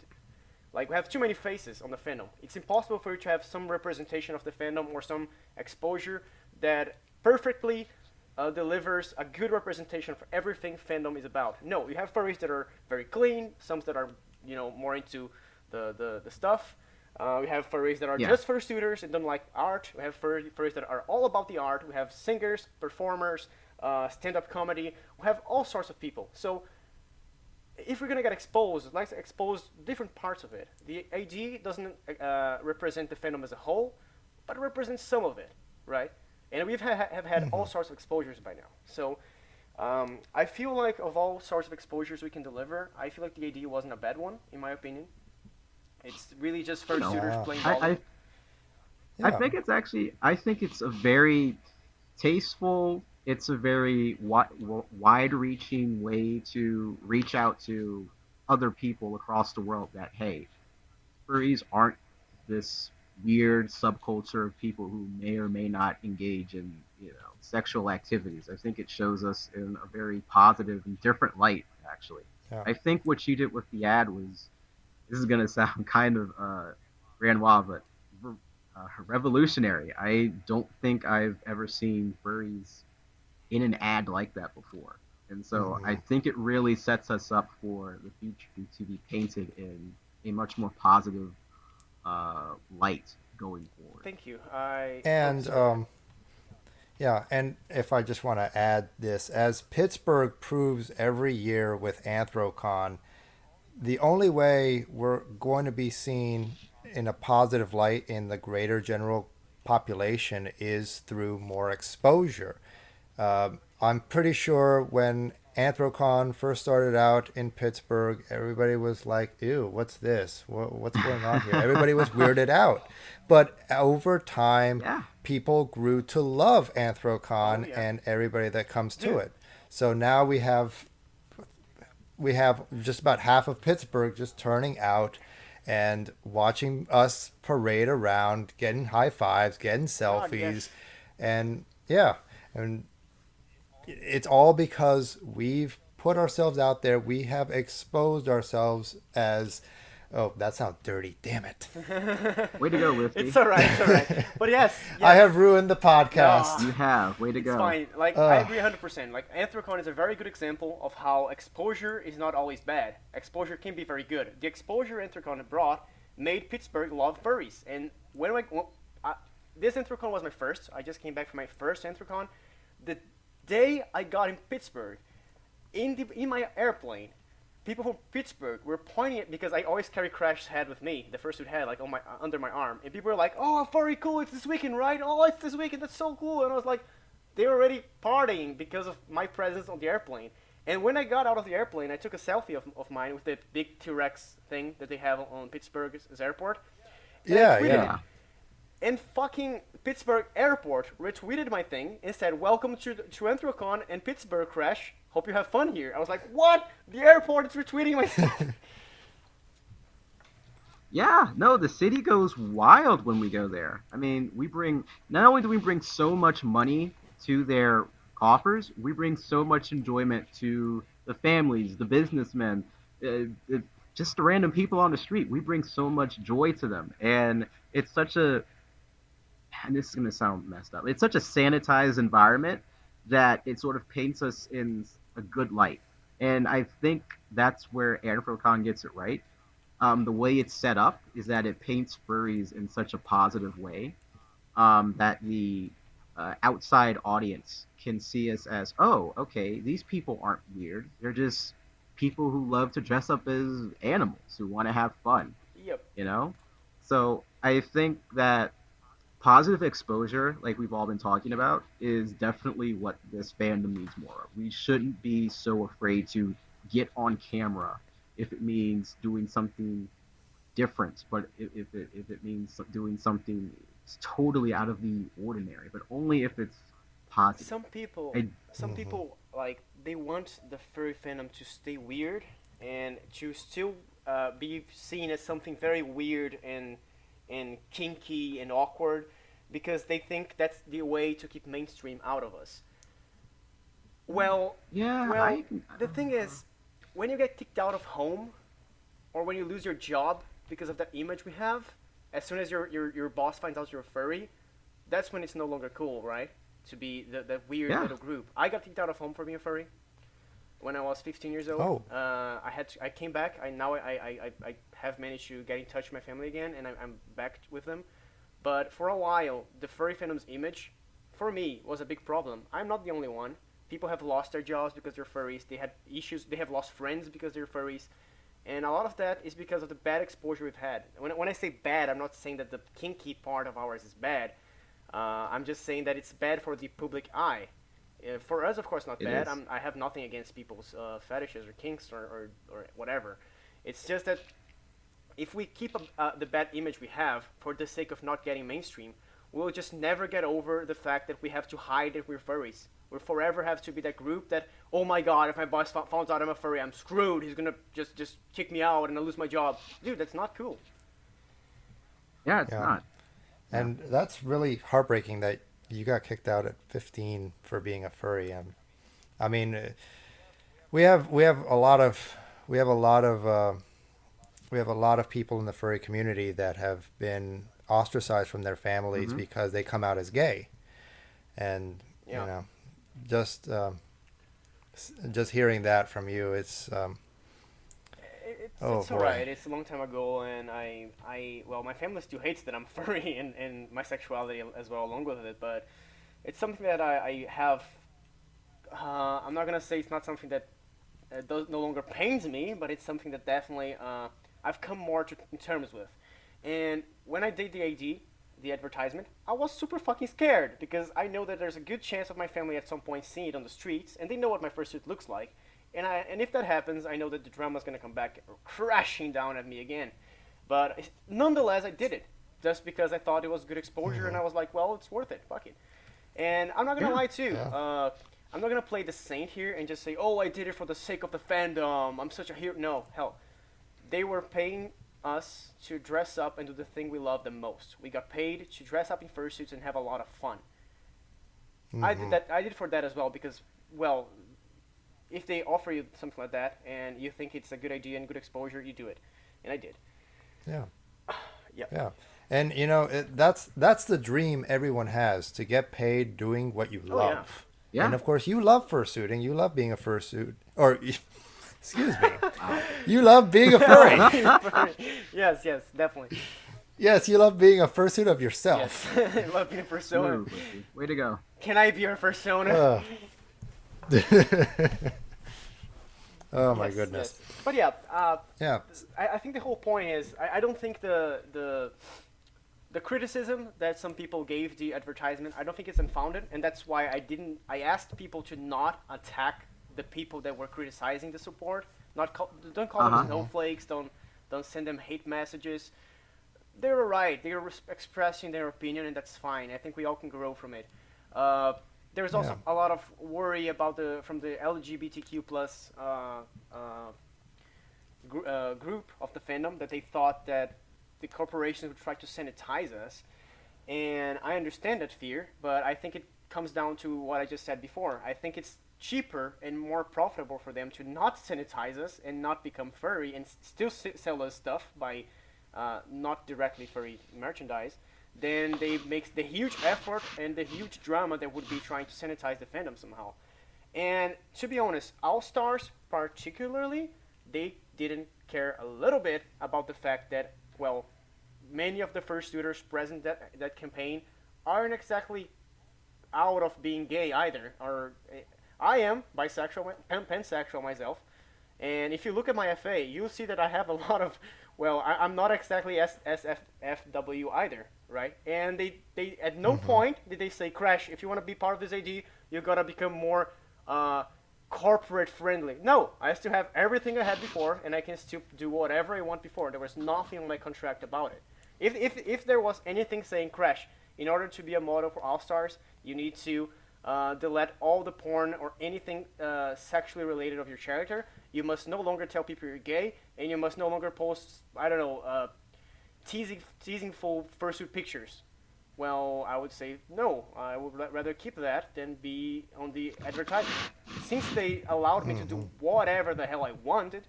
Speaker 3: Like we have too many faces on the fandom. It's impossible for you to have some representation of the fandom or some exposure that perfectly delivers a good representation for everything fandom is about. No, you have furries that are very clean, some that are more into the stuff. We have furries that are
Speaker 1: Yeah.
Speaker 3: just fursuiters and don't like art. We have furries that are all about the art. We have singers, performers, stand-up comedy. We have all sorts of people. So if we're gonna get exposed, let's expose different parts of it. The AD doesn't represent the fandom as a whole, but it represents some of it, right? And we've have had all sorts of exposures by now. So I feel like of all sorts of exposures we can deliver, I feel like the AD wasn't a bad one, in my opinion. It's really just
Speaker 1: No.
Speaker 3: fursuiters
Speaker 2: Yeah.
Speaker 3: playing
Speaker 1: I,
Speaker 3: Goblin.
Speaker 1: I
Speaker 2: Yeah.
Speaker 1: think it's actually. I think it's a very tasteful. It's a very wide-reaching way to reach out to other people across the world. That hey, furries aren't this weird subculture of people who may or may not engage in sexual activities. I think it shows us in a very positive and different light. Actually,
Speaker 2: Yeah.
Speaker 1: I think what you did with the ad was this is gonna sound kind of Renoir, but revolutionary. I don't think I've ever seen furries in an ad like that before. And so I think it really sets us up for the future to be painted in a much more positive light going forward.
Speaker 3: Thank you. I. Oh,
Speaker 2: And
Speaker 3: sorry.
Speaker 2: yeah, and if I just want to add this, as Pittsburgh proves every year with Anthrocon, the only way we're going to be seen in a positive light in the greater general population is through more exposure. I'm pretty sure when Anthrocon first started out in Pittsburgh, everybody was like, "Ew, what's this? What's going on here?" Everybody was weirded out. But over time,
Speaker 1: Yeah.
Speaker 2: people grew to love
Speaker 3: Oh
Speaker 2: Anthrocon
Speaker 3: yeah,
Speaker 2: and everybody that comes to
Speaker 3: dude.
Speaker 2: it. So now we have just about half of Pittsburgh just turning out and watching us parade around, getting high fives, getting
Speaker 3: God
Speaker 2: selfies,
Speaker 3: yes.
Speaker 2: and yeah, and it's all because we've put ourselves out there. We have exposed ourselves as, oh, that sounds dirty. Damn it.
Speaker 1: Way to go,
Speaker 3: It's
Speaker 1: Whiskey.
Speaker 3: alright. It's alright. But yes,
Speaker 2: I
Speaker 3: yes.
Speaker 2: have ruined the podcast.
Speaker 1: You
Speaker 3: Ah,
Speaker 1: have. Way to
Speaker 3: it's
Speaker 1: go.
Speaker 3: fine. Like I
Speaker 2: Uh,
Speaker 3: agree 100%. Like Anthrocon is a very good example of how exposure is not always bad. Exposure can be very good. The exposure Anthrocon brought made Pittsburgh love furries. And this Anthrocon was my first. I just came back from my first Anthrocon. The day I got in Pittsburgh, in my airplane, people from Pittsburgh were pointing at because I always carry Crash's head with me, the fursuit head, like on my under my arm, and people were like, "Oh, furry, cool! It's this weekend, right? Oh, it's this weekend. That's so cool!" And I was like, they were already partying because of my presence on the airplane. And when I got out of the airplane, I took a selfie of mine with the big T-Rex thing that they have on Pittsburgh's airport, and I
Speaker 2: yeah,
Speaker 3: tweeted
Speaker 2: yeah.
Speaker 3: it. And fucking Pittsburgh Airport retweeted my thing and said, "Welcome to Anthrocon and Pittsburgh Crash. Hope you have fun here." I was like, "What? The airport is retweeting my stuff."
Speaker 1: Yeah, no, the city goes wild when we go there. I mean, not only do we bring so much money to their coffers, we bring so much enjoyment to the families, the businessmen, just the random people on the street. We bring so much joy to them. And it's such a, and this is going to sound messed up, it's such a sanitized environment that it sort of paints us in a good light. And I think that's where Adafrocon gets it right. The way it's set up is that it paints furries in such a positive way that the outside audience can see us as, oh, okay, these people aren't weird. They're just people who love to dress up as animals who want to have fun,
Speaker 3: Yep.
Speaker 1: you know? So I think that positive exposure, like we've all been talking about, is definitely what this fandom needs more of. We shouldn't be so afraid to get on camera if it means doing something different, but if it means doing something totally out of the ordinary, but only if it's positive.
Speaker 3: Some people,
Speaker 1: I,
Speaker 3: some people like they want the furry fandom to stay weird and to still be seen as something very weird and kinky and awkward because they think that's the way to keep mainstream out of us. Well,
Speaker 1: yeah,
Speaker 3: well, the thing is, when you get kicked out of home or when you lose your job, because of that image we have. As soon as your boss finds out you're a furry, that's when it's no longer cool, right? To be the weird
Speaker 1: Yeah.
Speaker 3: little group. I got kicked out of home for being a furry when I was 15 years old.
Speaker 2: Oh.
Speaker 3: I came back. I have managed to get in touch with my family again, and I'm back with them. But for a while, the furry fandom's image, for me, was a big problem. I'm not the only one. People have lost their jobs because they're furries. They had issues. They have lost friends because they're furries. And a lot of that is because of the bad exposure we've had. When I say bad, I'm not saying that the kinky part of ours is bad. I'm just saying that it's bad for the public eye. For us, of course, not
Speaker 1: It
Speaker 3: bad.
Speaker 1: is.
Speaker 3: I have nothing against people's fetishes or kinks or whatever. It's just that if we keep the bad image we have for the sake of not getting mainstream, we'll just never get over the fact that we have to hide that we're furries. We'll forever have to be that group that, oh my god, if my boss finds out I'm a furry, I'm screwed. He's gonna just kick me out and I'll lose my job. Dude, that's not cool.
Speaker 1: Yeah, it's
Speaker 2: Yeah.
Speaker 1: not.
Speaker 2: And that's really heartbreaking that you got kicked out at 15 for being a furry. I mean, we have a lot of we have a lot of we have a lot of people in the furry community that have been ostracized from their families because they come out as gay, and
Speaker 3: Yeah.
Speaker 2: you know, just hearing that from you, it's
Speaker 3: It's
Speaker 2: Oh,
Speaker 3: it's
Speaker 2: boy.
Speaker 3: alright. It's a long time ago, and well, my family still hates that I'm furry and my sexuality as well, along with it. But it's something that I have. I'm not gonna say it's not something that no longer pains me, but it's something that definitely I've come more to terms with. And when I did the AD, the advertisement, I was super fucking scared because I know that there's a good chance of my family at some point seeing it on the streets, and they know what my fursuit looks like. And if that happens, I know that the drama's gonna come back crashing down at me again. But nonetheless, I did it just because I thought it was good exposure, and I was like, well, it's worth it. Fuck it. And I'm not gonna lie too.
Speaker 2: Yeah.
Speaker 3: I'm not gonna play the saint here and just say, oh, I did it for the sake of the fandom. I'm such a hero. No, hell, they were paying us to dress up and do the thing we love the most. We got paid to dress up in fursuits and have a lot of fun. I did that. I did for that as well because, well, if they offer you something like that and you think it's a good idea and good exposure, you do it, and I did.
Speaker 2: yeah.
Speaker 3: Yep.
Speaker 2: Yeah. And you know, that's the dream everyone has, to get paid doing what you
Speaker 3: Oh, yeah.
Speaker 2: love.
Speaker 1: Yeah.
Speaker 2: And of course, you love fursuiting. You love being a fursuit, or excuse me, you love being a furry.
Speaker 3: Yes, definitely.
Speaker 2: Yes, you love being a fursuit of yourself.
Speaker 3: Yes. Love being a persona.
Speaker 1: Ooh, Wiki. Way to go.
Speaker 3: Can I be your persona?
Speaker 2: Oh my
Speaker 3: Yes,
Speaker 2: goodness.
Speaker 3: yes. But yeah,
Speaker 2: Yeah.
Speaker 3: I think the whole point is I don't think the criticism that some people gave the advertisement, I don't think it's unfounded, and that's why I asked people to not attack the people that were criticizing the support. Don't call them snowflakes. Don't send them hate messages. They were right. They were expressing their opinion, and that's fine. I think we all can grow from it. There's also a lot of worry about from the LGBTQ plus group of the fandom that they thought that the corporations would try to sanitize us, and I understand that fear, but I think it comes down to what I just said before. I think it's cheaper and more profitable for them to not sanitize us and not become furry and still sell us stuff by not directly furry merchandise, then they make the huge effort and the huge drama that would be trying to sanitize the fandom somehow. And to be honest, All Stars particularly, they didn't care a little bit about the fact that, well, many of the fursuiters present that campaign aren't exactly out of being gay either. Or I am bisexual, pansexual myself, and if you look at my FA, you'll see that I have a lot of, well, I'm not exactly SFW either, right? And they at no point did they say, Crash, if you want to be part of this AD, you gotta become more corporate friendly. No, I still have everything I had before, and I can still do whatever I want before. There was nothing on my contract about it. If there was anything saying, Crash, in order to be a model for All Stars, you need to delete all the porn or anything sexually related of your character. You must no longer tell people you're gay, and you must no longer post, I don't know, teasing full fursuit pictures. Well, I would say no. I would rather keep that than be on the advertisement. Since they allowed me to do whatever the hell I wanted,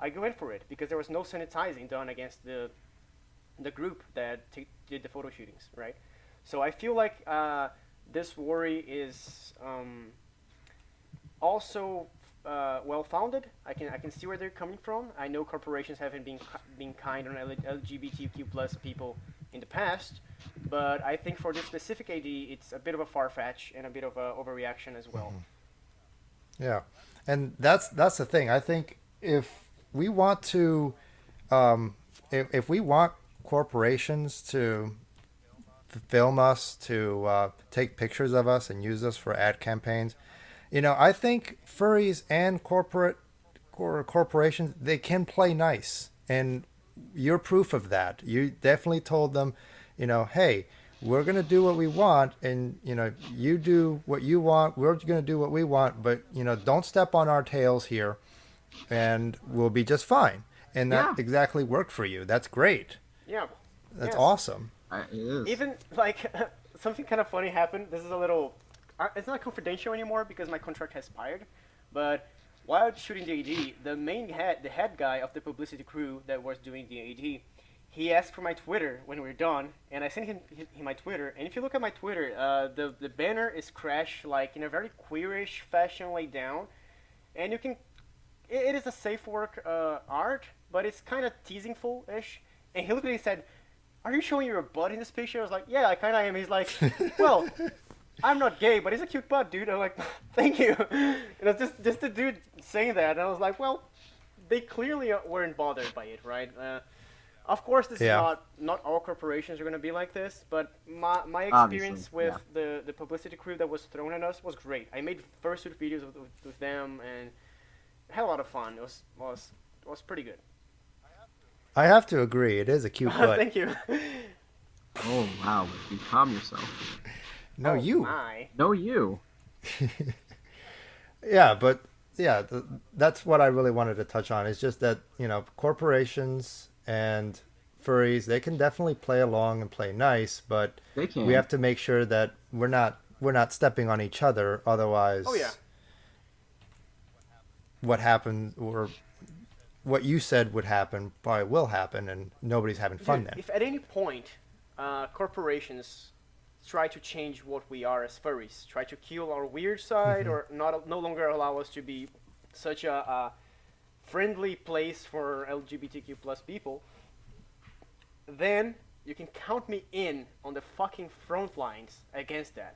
Speaker 3: I go in for it because there was no sanitizing done against the group that did the photo shootings, right? So I feel like this worry is also well founded. I can see where they're coming from. I know corporations haven't been kind on LGBTQ plus people in the past, but I think for this specific AD, it's a bit of a far fetch and a bit of a overreaction as well.
Speaker 2: Yeah, and that's the thing. I think if we want to, if we want corporations to film us, to take pictures of us and use us for ad campaigns, I think furries and corporations, they can play nice, and you're proof of that. You definitely told them, hey, we're going to do what we want, and you do what you want, we're going to do what we want, but don't step on our tails here, and we'll be just fine. And
Speaker 1: Yeah.
Speaker 2: that exactly worked for you. That's great.
Speaker 3: Yeah.
Speaker 2: That's
Speaker 3: Yes.
Speaker 2: awesome.
Speaker 1: It is.
Speaker 3: Even like something kind of funny happened. This is a little. It's not confidential anymore because my contract has expired. But while shooting the AD, the head guy of the publicity crew that was doing the AD, he asked for my Twitter when we were done, and I sent him my Twitter. And if you look at my Twitter, the banner is Crash like in a very queerish fashion laid down, and you can. It is a safe work art, but it's kind of teasingful-ish. And he looked at me and said, "Are you showing your butt in this picture?" I was like, "Yeah, I kind of am." He's like, "Well, I'm not gay, but it's a cute butt, dude." I'm like, "Thank you." It was just the dude saying that, and I was like, "Well, they clearly weren't bothered by it, right?" Of course, this
Speaker 2: Yeah.
Speaker 3: is not all corporations are gonna be like this, but my experience
Speaker 1: Obviously,
Speaker 3: with the publicity crew that was thrown at us was great. I made fursuit videos with them and had a lot of fun. It was pretty good.
Speaker 2: I have to agree. It is a cute butt.
Speaker 3: Thank you.
Speaker 1: Oh wow, you calm yourself.
Speaker 2: No,
Speaker 3: Oh
Speaker 2: you.
Speaker 3: my.
Speaker 1: No, you.
Speaker 2: Yeah, but yeah, that's what I really wanted to touch on. It's just that, corporations and furries, they can definitely play along and play nice, but
Speaker 1: They can.
Speaker 2: we have to make sure that we're not stepping on each other. Otherwise,
Speaker 3: Oh yeah.
Speaker 2: what happened, or what you said would happen probably will happen, and nobody's having fun
Speaker 3: Dude,
Speaker 2: then.
Speaker 3: if at any point corporations try to change what we are as furries, try to kill our weird side, or no longer allow us to be such a friendly place for LGBTQ plus people, then you can count me in on the fucking front lines against that.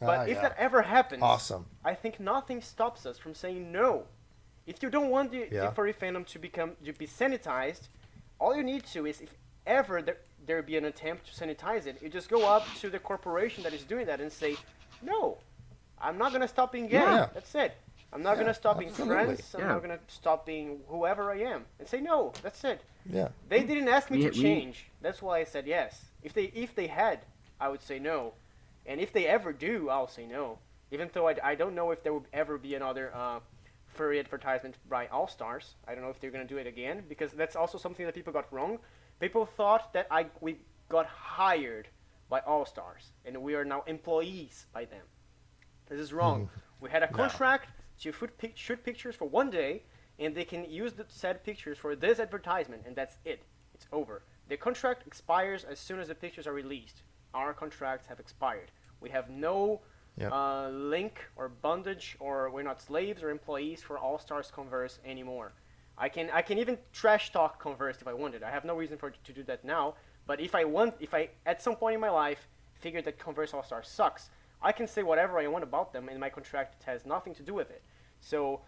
Speaker 3: But if
Speaker 2: Yeah.
Speaker 3: that ever happens,
Speaker 2: Awesome.
Speaker 3: I think nothing stops us from saying no. If you don't want the
Speaker 2: Yeah.
Speaker 3: furry fandom to be sanitized, all you need to is if ever there be an attempt to sanitize it, you just go up to the corporation that is doing that and say, no, I'm not gonna stop being gay.
Speaker 2: Yeah.
Speaker 3: That's it. I'm not gonna stop being
Speaker 2: absolutely.
Speaker 3: trans. I'm
Speaker 1: Yeah.
Speaker 3: not gonna stop being whoever I am, and say no. That's it.
Speaker 2: Yeah.
Speaker 3: They didn't ask me to
Speaker 1: We-
Speaker 3: change. That's why I said yes. If they had, I would say no. And if they ever do, I'll say no. Even though I don't know if there will ever be another furry advertisement by All Stars. I don't know if they're gonna do it again, because that's also something that people got wrong. People thought that we got hired by All Stars and we are now employees by them. This is wrong. We had a contract to shoot pictures for one day, and they can use the said pictures for this advertisement, and that's it. It's over. The contract expires as soon as the pictures are released. Our contracts have expired. We have no
Speaker 2: Yep.
Speaker 3: link or bondage, or we're not slaves or employees for All Stars Converse anymore. I can even trash talk Converse if I wanted. I have no reason to do that now. But if I at some point in my life figure that Converse All Stars sucks, I can say whatever I want about them, and my contract has nothing to do with it. So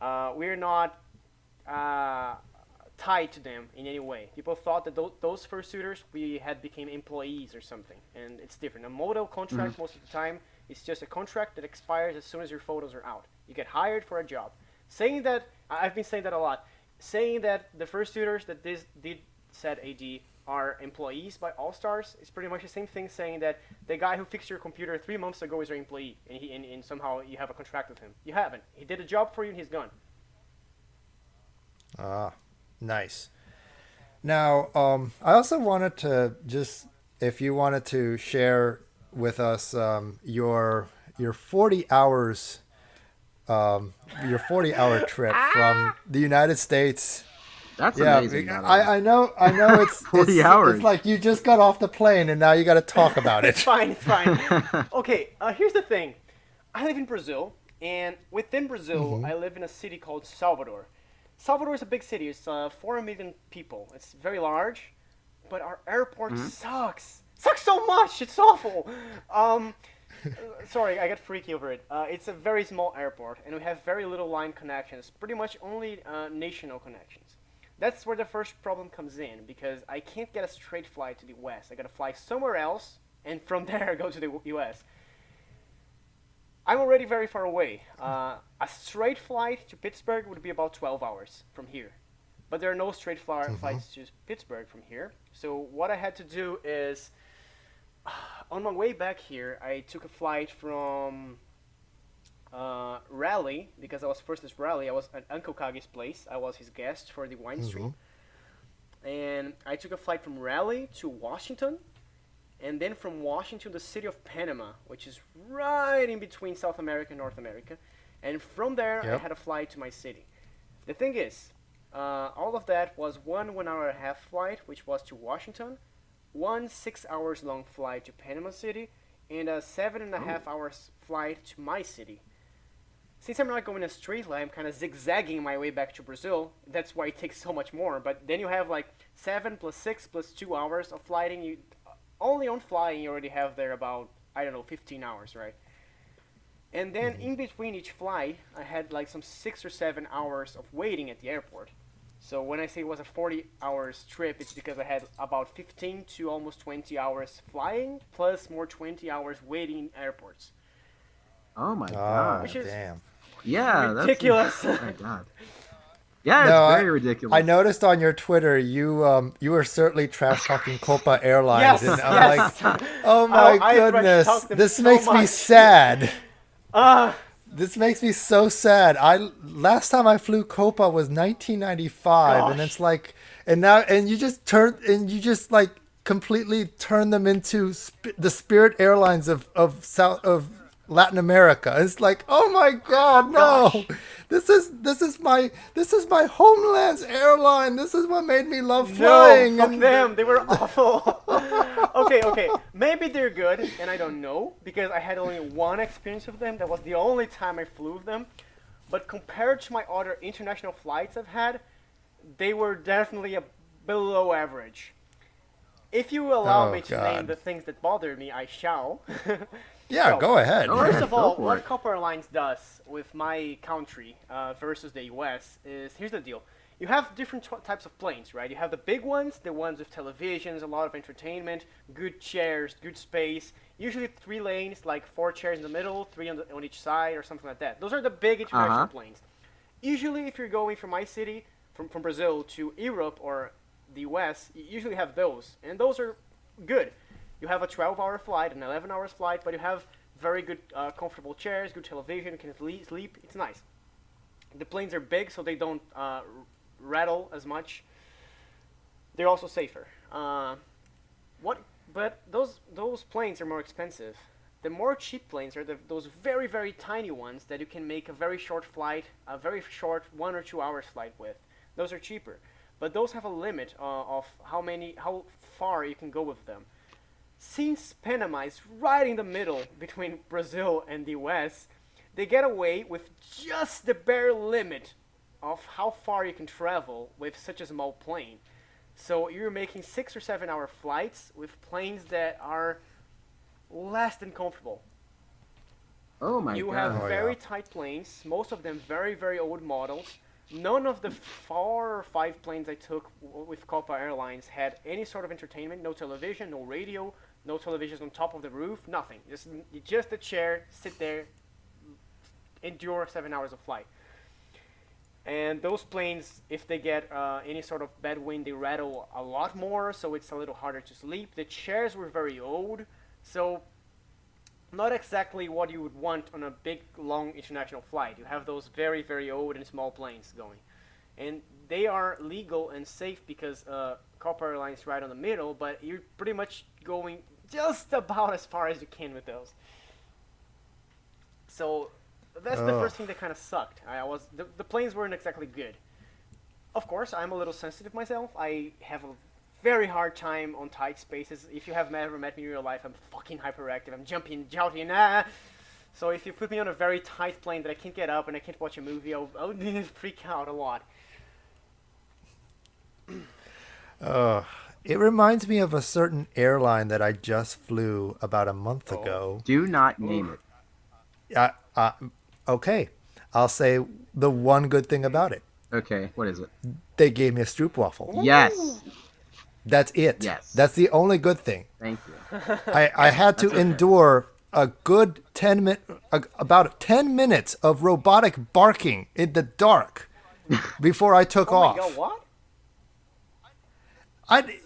Speaker 3: we're not tied to them in any way. People thought that those fursuiters we had became employees or something, and it's different. A model contract most of the time is just a contract that expires as soon as your photos are out. You get hired for a job. Saying that, I've been saying that a lot. Saying that the fursuiters that did said AD are employees by All Stars is pretty much the same thing saying that the guy who fixed your computer 3 months ago is your employee, and somehow you have a contract with him. You haven't. He did a job for you and he's gone.
Speaker 2: Nice. Now, I also wanted to just, if you wanted to share with us your 40 hours your 40-hour trip from the United States.
Speaker 1: That's
Speaker 2: Yeah,
Speaker 1: amazing, by the way.
Speaker 2: I know it's
Speaker 1: 40
Speaker 2: it's
Speaker 1: hours.
Speaker 2: it's like you just got off the plane and now you got to talk about
Speaker 3: It's
Speaker 2: it.
Speaker 3: fine. It's fine. Okay. Here's the thing. I live in Brazil, and within Brazil, I live in a city called Salvador. Salvador is a big city. It's 4 million people. It's very large, but our airport sucks. Sucks so much. It's awful. Sorry, I got freaky over it. It's a very small airport, and we have very little line connections. Pretty much only national connections. That's where the first problem comes in, because I can't get a straight flight to the West. I gotta fly somewhere else, and from there go to the US. I'm already very far away. A straight flight to Pittsburgh would be about 12 hours from here. But there are no straight flights to Pittsburgh from here. So what I had to do is, on my way back here, I took a flight from Raleigh, because I was first at Raleigh. I was at Uncle Kage's place. I was his guest for the wine stream. And I took a flight from Raleigh to Washington, and then from Washington to the city of Panama, which is right in between South America and North America. And from there, I had a flight to my city. The thing is, all of that was 1 hour and a half flight, which was to Washington, 1 6 hours long flight to Panama City, and a 7.5 hours flight to my city. Since I'm not going a straight line, I'm kind of zigzagging my way back to Brazil. That's why it takes so much more. But then you have like 7 plus 6 plus 2 hours of flighting. You only on flying, you already have there about, I don't know, 15 hours, right? And then in between each flight, I had like some 6 or 7 hours of waiting at the airport. So when I say it was a 40 hours trip, it's because I had about 15 to almost 20 hours flying, plus more 20 hours waiting in airports.
Speaker 1: Oh my god.
Speaker 3: Which is
Speaker 2: Damn.
Speaker 1: Yeah,
Speaker 3: ridiculous.
Speaker 1: That's, oh my god. Yeah,
Speaker 2: No,
Speaker 1: it's very ridiculous.
Speaker 2: I noticed on your Twitter you were certainly trash talking Copa
Speaker 3: Yes,
Speaker 2: Airlines, and I'm
Speaker 3: yes.
Speaker 2: like, oh my
Speaker 3: I
Speaker 2: goodness,
Speaker 3: trash-talked them
Speaker 2: this
Speaker 3: so
Speaker 2: makes me
Speaker 3: much.
Speaker 2: sad.
Speaker 3: Uh,
Speaker 2: This makes me so sad. Last time I flew Copa was 1995, and
Speaker 3: Gosh.
Speaker 2: it's like, and you just like completely turn them into the Spirit Airlines of Latin America. It's like, oh my God, no!
Speaker 3: Gosh.
Speaker 2: This is my homeland's airline. This is what made me love
Speaker 3: no,
Speaker 2: flying.
Speaker 3: fuck them. They were awful. Okay. Maybe they're good, and I don't know, because I had only one experience with them. That was the only time I flew with them. But compared to my other international flights I've had, they were definitely below average. If you allow
Speaker 2: Oh,
Speaker 3: me to
Speaker 2: God.
Speaker 3: name the things that bother me, I shall.
Speaker 2: Yeah,
Speaker 3: So,
Speaker 2: go ahead.
Speaker 1: Go
Speaker 3: First
Speaker 1: ahead.
Speaker 3: of all,
Speaker 1: for
Speaker 3: what
Speaker 1: it.
Speaker 3: Copa Airlines does with my country versus the US is, here's the deal. You have different types of planes, right? You have the big ones, the ones with televisions, a lot of entertainment, good chairs, good space, usually 3 lanes, like 4 chairs in the middle, 3 on each side, or something like that. Those are the big international planes. Usually, if you're going from my city, from Brazil to Europe or the US, you usually have those, and those are good. You have a 12-hour flight, an 11-hour flight, but you have very good, comfortable chairs, good television, you can sleep. It's nice. The planes are big, so they don't rattle as much. They're also safer. But those planes are more expensive. The more cheap planes are those very, very tiny ones that you can make a very short flight, a very short 1 or 2 hours flight with. Those are cheaper. But those have a limit of how far you can go with them. Since Panama is right in the middle between Brazil and the US, they get away with just the bare limit of how far you can travel with such a small plane. So you're making 6 or 7 hour flights with planes that are less than comfortable.
Speaker 1: Oh my
Speaker 3: You
Speaker 1: god.
Speaker 3: have
Speaker 2: Oh,
Speaker 3: very
Speaker 2: yeah.
Speaker 3: tight planes, most of them very, very old models. None of the 4 or 5 planes I took with Copa Airlines had any sort of entertainment, no television, no radio, no televisions on top of the roof, nothing. Just a chair, sit there, endure 7 hours of flight. And those planes, if they get any sort of bad wind, they rattle a lot more, so it's a little harder to sleep. The chairs were very old, so not exactly what you would want on a big, long international flight. You have those very, very old and small planes going. And they are legal and safe because Copa Airlines is right on the middle, but you're pretty much going just about as far as you can with those. So that's the first thing that kind of sucked. The planes weren't exactly good. Of course, I'm a little sensitive myself. I have a very hard time on tight spaces. If you have ever met me in real life, I'm fucking hyperactive. I'm jumping, shouting, So if you put me on a very tight plane that I can't get up and I can't watch a movie, I'll freak out a lot.
Speaker 2: It reminds me of a certain airline that I just flew about a month ago.
Speaker 1: Do not name it.
Speaker 2: Okay, I'll say the one good thing about it.
Speaker 1: Okay, what is it?
Speaker 2: They gave me a stroopwafel.
Speaker 1: Yes.
Speaker 2: That's it.
Speaker 1: Yes.
Speaker 2: That's the only good thing.
Speaker 1: Thank you.
Speaker 2: I had to endure a good about 10 minutes of robotic barking in the dark before I took off.
Speaker 3: Oh my god, what?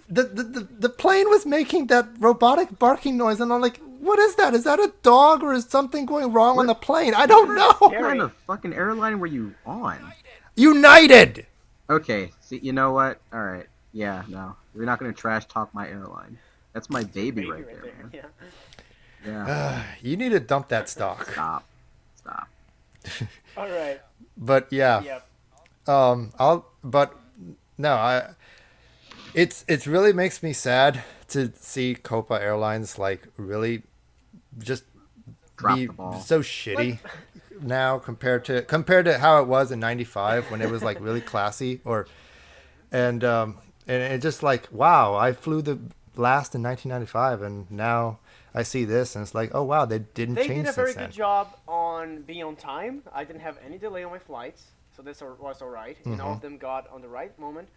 Speaker 2: The plane was making that robotic barking noise, and I'm like, what is that? Is that a dog, or is something going wrong on the plane? I don't know.
Speaker 1: What kind of fucking airline were you on?
Speaker 2: United!
Speaker 1: Okay, see, you know what? All right. Yeah, no. You're not going to trash talk my airline. That's my baby right there, man.
Speaker 3: Yeah.
Speaker 1: Yeah.
Speaker 2: You need to dump that stock.
Speaker 1: Stop.
Speaker 3: All right.
Speaker 2: But yeah.
Speaker 3: Yep.
Speaker 2: It's really makes me sad to see Copa Airlines like really just
Speaker 1: Drop
Speaker 2: be
Speaker 1: the ball.
Speaker 2: so shitty now compared to how it was in '95 when it was like really classy and it's just like, wow, I flew the last in 1995 and now I see this and it's like, oh wow, they didn't
Speaker 3: They
Speaker 2: change
Speaker 3: did a very
Speaker 2: since then.
Speaker 3: good job on being on time. I didn't have any delay on my flights, so this was all right. And all of them got on the right moment.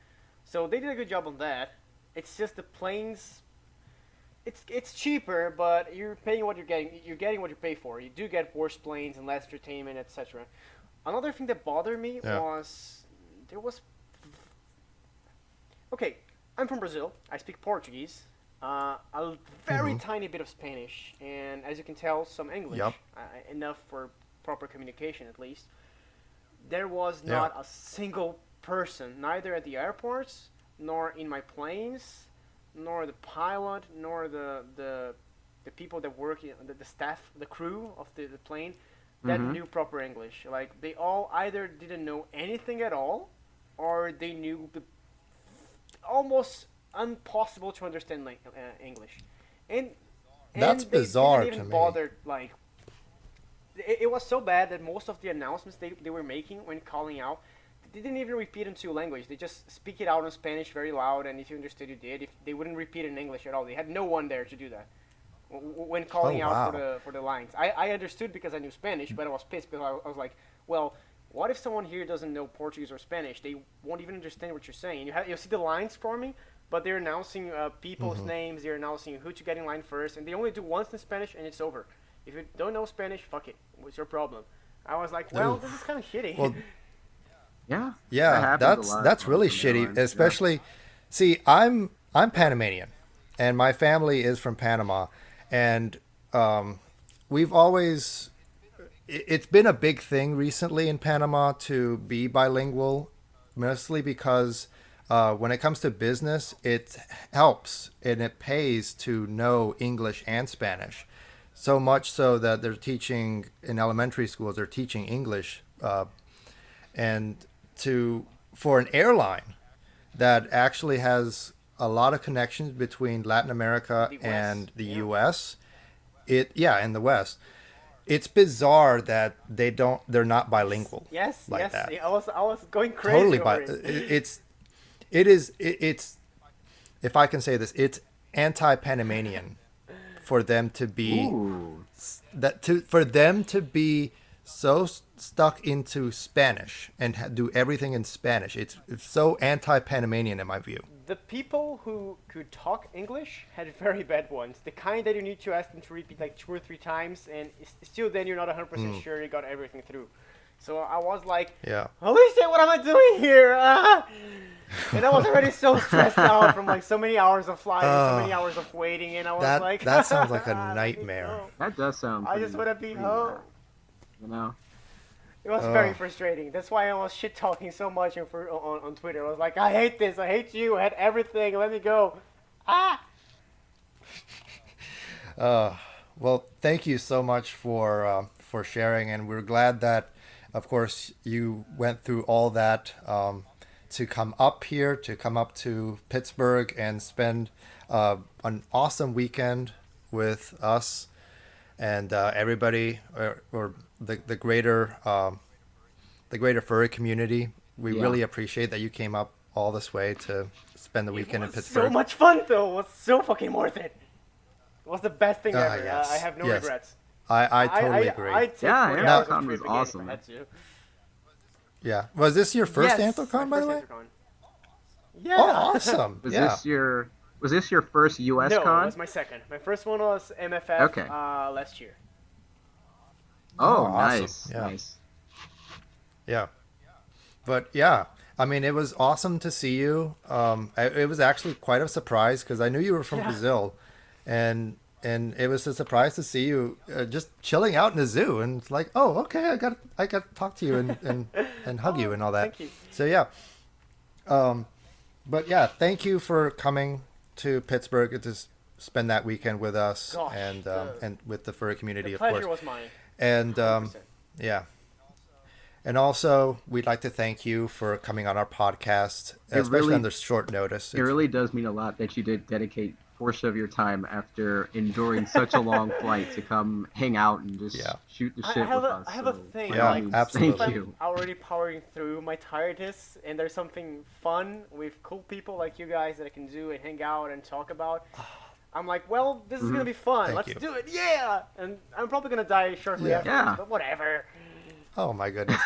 Speaker 3: So they did a good job on that. It's just the planes. It's cheaper, but you're paying what you're getting. You're getting what you pay for. You do get worse planes and less entertainment, etc. Another thing that bothered me was there was. Okay, I'm from Brazil. I speak Portuguese. A very tiny bit of Spanish, and as you can tell, some English.
Speaker 2: Yep.
Speaker 3: Enough for proper communication, at least. There was not a single person, neither at the airports, nor in my planes, nor the pilot, nor the people that work, the staff, the crew of the plane, that knew proper English. Like, they all either didn't know anything at all, or they knew the almost impossible to understand English. And
Speaker 2: That's
Speaker 3: they
Speaker 2: bizarre
Speaker 3: didn't even
Speaker 2: to me.
Speaker 3: bother, like, it was so bad that most of the announcements they were making when calling out, they didn't even repeat into language. They just speak it out in Spanish very loud, and if you understood, you did. If they wouldn't repeat in English at all. They had no one there to do that when calling out for the lines. I understood because I knew Spanish, but I was pissed because I was like, well, what if someone here doesn't know Portuguese or Spanish? They won't even understand what you're saying. You see the lines for me, but they're announcing people's names. They're announcing who to get in line first, and they only do once in Spanish, and it's over. If you don't know Spanish, fuck it. What's your problem? I was like, well, this is kind of shitty.
Speaker 2: Well,
Speaker 1: Yeah.
Speaker 2: yeah, that's really shitty. Especially, see, I'm Panamanian, and my family is from Panama, and we've always. It's been a big thing recently in Panama to be bilingual, mostly because when it comes to business, it helps and it pays to know English and Spanish. So much so that they're teaching in elementary schools, they're teaching English, and for an airline that actually has a lot of connections between Latin America and the U.S. In the West, it's bizarre that they're not bilingual.
Speaker 3: Yes,
Speaker 2: like that.
Speaker 3: I was going crazy.
Speaker 2: It's if I can say this, it's anti-Panamanian for them to be for them to be so stuck into Spanish and do everything in Spanish. It's so anti-Panamanian in my view.
Speaker 3: The people who could talk English had very bad ones. The kind that you need to ask them to repeat like 2 or 3 times, and still then you're not 100% sure you got everything through. So I was like, holy shit, what am I doing here? And I was already so stressed out from like so many hours of flying, so many hours of waiting, and I was like...
Speaker 2: That sounds like a nightmare.
Speaker 1: That does sound
Speaker 3: I just want to be home.
Speaker 1: You know?
Speaker 3: It was very frustrating. That's why I was shit-talking so much on Twitter. I was like, I hate this. I hate you. I had everything. Let me go. Well,
Speaker 2: thank you so much for for sharing, and we're glad that, of course, you went through all that to come up here, to come up to Pittsburgh and spend an awesome weekend with us and everybody, or the greater furry community. We really appreciate that you came up all this way to spend the weekend in Pittsburgh.
Speaker 3: So much fun though. It was so fucking worth it. It was the best thing ever.
Speaker 2: Yes.
Speaker 3: I have no regrets.
Speaker 2: I totally agree.
Speaker 3: I'd take 40 hours of
Speaker 1: Anthrocon
Speaker 3: trip
Speaker 1: was
Speaker 3: again
Speaker 1: awesome.
Speaker 3: if I had to.
Speaker 2: Yeah. Was this your first
Speaker 3: Yes,
Speaker 2: Anthrocon,
Speaker 3: my
Speaker 2: by the way?
Speaker 3: first Anthrocon. Yeah.
Speaker 2: Oh, awesome.
Speaker 1: Was this your first US
Speaker 3: No,
Speaker 1: con?
Speaker 3: it was my second. My first one was MFF
Speaker 1: Okay.
Speaker 3: last year.
Speaker 1: Oh,
Speaker 2: awesome.
Speaker 1: nice.
Speaker 2: Yeah.
Speaker 1: Nice.
Speaker 2: Yeah. But yeah, I mean, it was awesome to see you. It was actually quite a surprise because I knew you were from Brazil, and it was a surprise to see you just chilling out in the zoo. And it's like, oh, okay, I got to talk to you and hug you and all that.
Speaker 3: Thank you.
Speaker 2: So yeah. But yeah, thank you for coming to Pittsburgh to spend that weekend with us.
Speaker 3: Gosh,
Speaker 2: and with the furry community,
Speaker 3: The
Speaker 2: of
Speaker 3: pleasure
Speaker 2: course.
Speaker 3: was mine.
Speaker 2: And
Speaker 3: 100%.
Speaker 2: yeah. And also, we'd like to thank you for coming on our podcast, especially
Speaker 1: really-
Speaker 2: under short notice.
Speaker 1: It really does mean a lot that you did dedicate a portion of your time after enduring such a long flight to come hang out and just shoot the shit with us.
Speaker 3: I have a
Speaker 1: So,
Speaker 3: thing.
Speaker 2: Yeah,
Speaker 3: like,
Speaker 2: absolutely.
Speaker 3: if I'm
Speaker 1: you.
Speaker 3: already powering through my tiredness, and there's something fun with cool people like you guys that I can do and hang out and talk about. I'm like, well, this is gonna be fun.
Speaker 2: Thank
Speaker 3: Let's
Speaker 2: you.
Speaker 3: do it, yeah! And I'm probably gonna die shortly after,
Speaker 1: Yeah.
Speaker 3: but whatever.
Speaker 2: Oh, my goodness.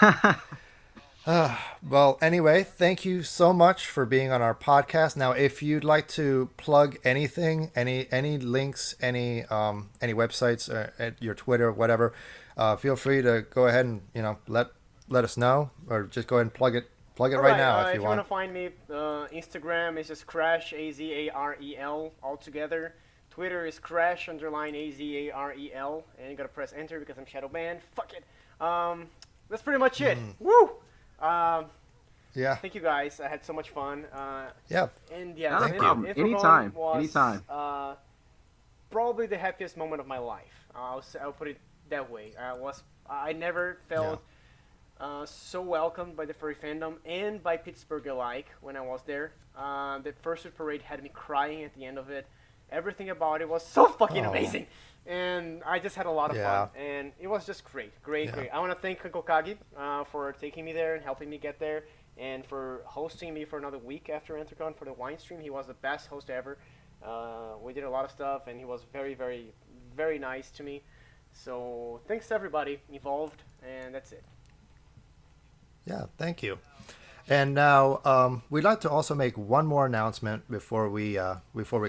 Speaker 2: Well, anyway, thank you so much for being on our podcast. Now, if you'd like to plug anything, any links, any websites, at your Twitter, whatever, feel free to go ahead and let us know, or just go ahead and plug it right now if you want.
Speaker 3: To find me, Instagram is just Crash Azarel all together. Twitter is Crash _Azarel, and you gotta press enter because I'm shadow banned. Fuck it. That's pretty much it. Woo!
Speaker 2: Yeah.
Speaker 3: Thank you guys. I had so much fun.
Speaker 2: Yeah.
Speaker 3: And yeah,
Speaker 1: Not a
Speaker 2: Thank
Speaker 1: problem.
Speaker 2: you.
Speaker 3: Anthrocon
Speaker 1: Anytime.
Speaker 3: was,
Speaker 1: Anytime.
Speaker 3: Probably the happiest moment of my life. I'll put it that way. I never felt so welcomed by the furry fandom and by Pittsburgh alike when I was there. The fursuit parade had me crying at the end of it. Everything about it was so fucking amazing, and I just had a lot of fun, and it was just great. I want to thank Uncle Kagi for taking me there and helping me get there, and for hosting me for another week after Anthrocon for the wine stream. He was the best host ever. We did a lot of stuff, and he was very, very, very nice to me. So thanks to everybody involved, and that's it.
Speaker 2: Yeah, thank you. And now we'd like to also make one more announcement before we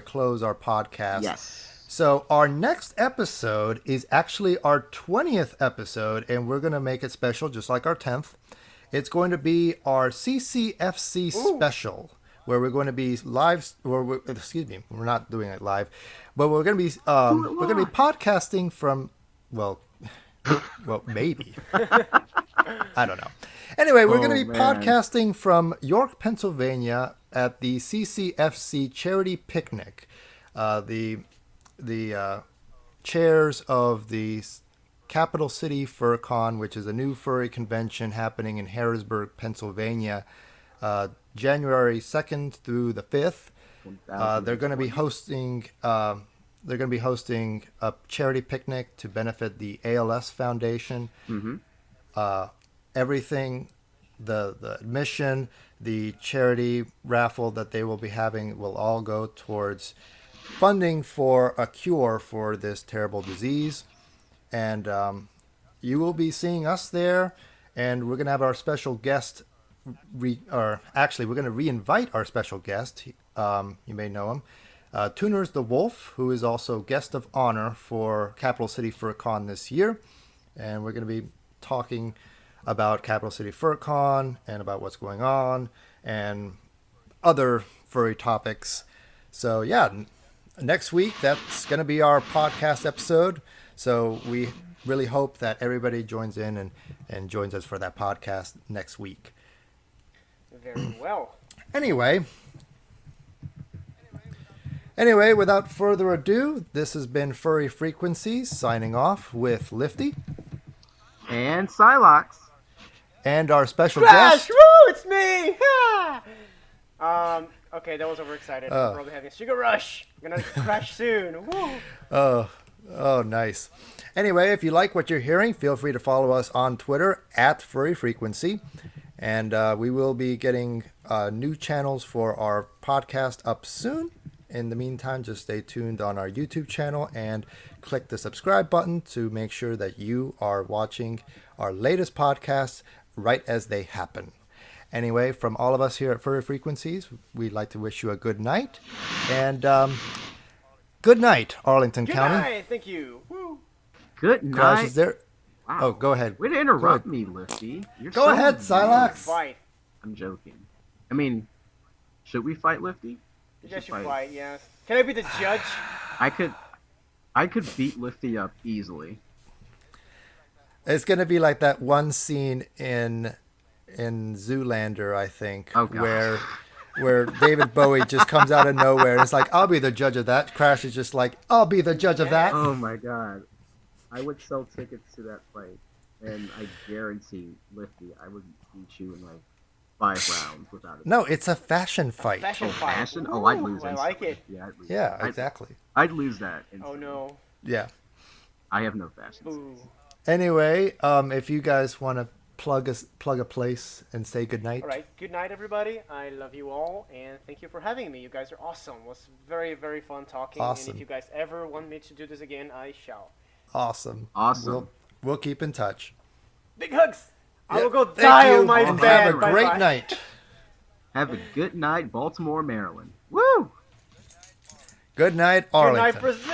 Speaker 2: close our podcast.
Speaker 1: Yes.
Speaker 2: So our next episode is actually our 20th episode, and we're going to make it special, just like our 10th. It's going to be our CCFC special, where we're going to be live. We're not doing it live, but we're going to be podcasting from well, maybe. I don't know. Anyway, we're going to be podcasting from York, Pennsylvania at the CCFC Charity Picnic. The chairs of the Capital City FurCon, which is a new furry convention happening in Harrisburg, Pennsylvania, January 2nd through the 5th. They're going to be hosting a charity picnic to benefit the ALS Foundation. Everything, the admission, the charity raffle that they will be having will all go towards funding for a cure for this terrible disease. And you will be seeing us there, and we're going to have our special guest, we're going to re-invite our special guest. You may know him. Tuners the Wolf, who is also guest of honor for Capital City FurCon this year. And we're going to be talking about Capital City FurCon and about what's going on and other furry topics. So yeah, next week, that's going to be our podcast episode. So we really hope that everybody joins in and joins us for that podcast next week.
Speaker 3: Very well.
Speaker 2: Anyway, without further ado, this has been Furry Frequencies signing off with Lifty.
Speaker 1: And Psylocke.
Speaker 2: And our special
Speaker 3: Crash!
Speaker 2: guest.
Speaker 3: Woo! It's me! Okay, that was overexcited. I'm probably having a sugar rush. I'm gonna crash soon. Woo!
Speaker 2: Oh, nice. Anyway, if you like what you're hearing, feel free to follow us on Twitter at Furry Frequency. And we will be getting new channels for our podcast up soon. In the meantime, just stay tuned on our YouTube channel and click the subscribe button to make sure that you are watching our latest podcasts right as they happen. Anyway, from all of us here at Furry Frequencies, we'd like to wish you a good night. And good night, Arlington
Speaker 3: Good
Speaker 2: County.
Speaker 3: night! Thank you. Woo!
Speaker 1: Good
Speaker 2: Crash,
Speaker 1: night.
Speaker 2: is there...
Speaker 1: Wow.
Speaker 2: Oh, go ahead.
Speaker 1: Way to interrupt me, Lifty. You're
Speaker 2: Go
Speaker 1: so
Speaker 2: ahead,
Speaker 1: mean.
Speaker 2: Psylocke.
Speaker 3: Fight.
Speaker 1: I'm joking. I mean, should we fight Lifty?
Speaker 3: You guys should fight, yes. Can I be the judge?
Speaker 1: I could beat Lifty up easily.
Speaker 2: It's going to be like that one scene in Zoolander, I think,
Speaker 1: Oh, God.
Speaker 2: where David Bowie just comes out of nowhere and it's like, I'll be the judge of that. Crash is just like, I'll be the judge of that.
Speaker 1: Oh my God. I would sell tickets to that fight, and I guarantee Lifty, I would beat you in like 5 rounds without it.
Speaker 2: No, it's a fashion fight.
Speaker 3: Fashion fight.
Speaker 1: Fashion?
Speaker 3: Ooh,
Speaker 1: Oh, I'd lose
Speaker 3: I like
Speaker 1: instantly.
Speaker 3: it.
Speaker 1: Yeah, I'd lose.
Speaker 2: Yeah, exactly.
Speaker 1: I'd lose that
Speaker 3: Oh
Speaker 1: instantly.
Speaker 3: no.
Speaker 2: Yeah.
Speaker 1: I have no fashion
Speaker 3: Ooh.
Speaker 1: sense.
Speaker 2: Anyway, if you guys want to plug a place and say goodnight.
Speaker 3: All right. Good night, everybody. I love you all, and thank you for having me. You guys are awesome. It was very, very fun talking.
Speaker 2: Awesome.
Speaker 3: And if you guys ever want me to do this again, I shall.
Speaker 2: Awesome.
Speaker 1: Awesome.
Speaker 2: We'll keep in touch.
Speaker 3: Big hugs. I
Speaker 2: Yeah,
Speaker 3: will go
Speaker 2: thank
Speaker 3: die
Speaker 2: you,
Speaker 3: on my
Speaker 2: and
Speaker 3: bed.
Speaker 2: have a great
Speaker 3: Bye-bye.
Speaker 2: night.
Speaker 1: Have a good night, Baltimore, Maryland. Woo!
Speaker 2: Good night,
Speaker 3: Good
Speaker 2: Arlington.
Speaker 3: night, Brazil.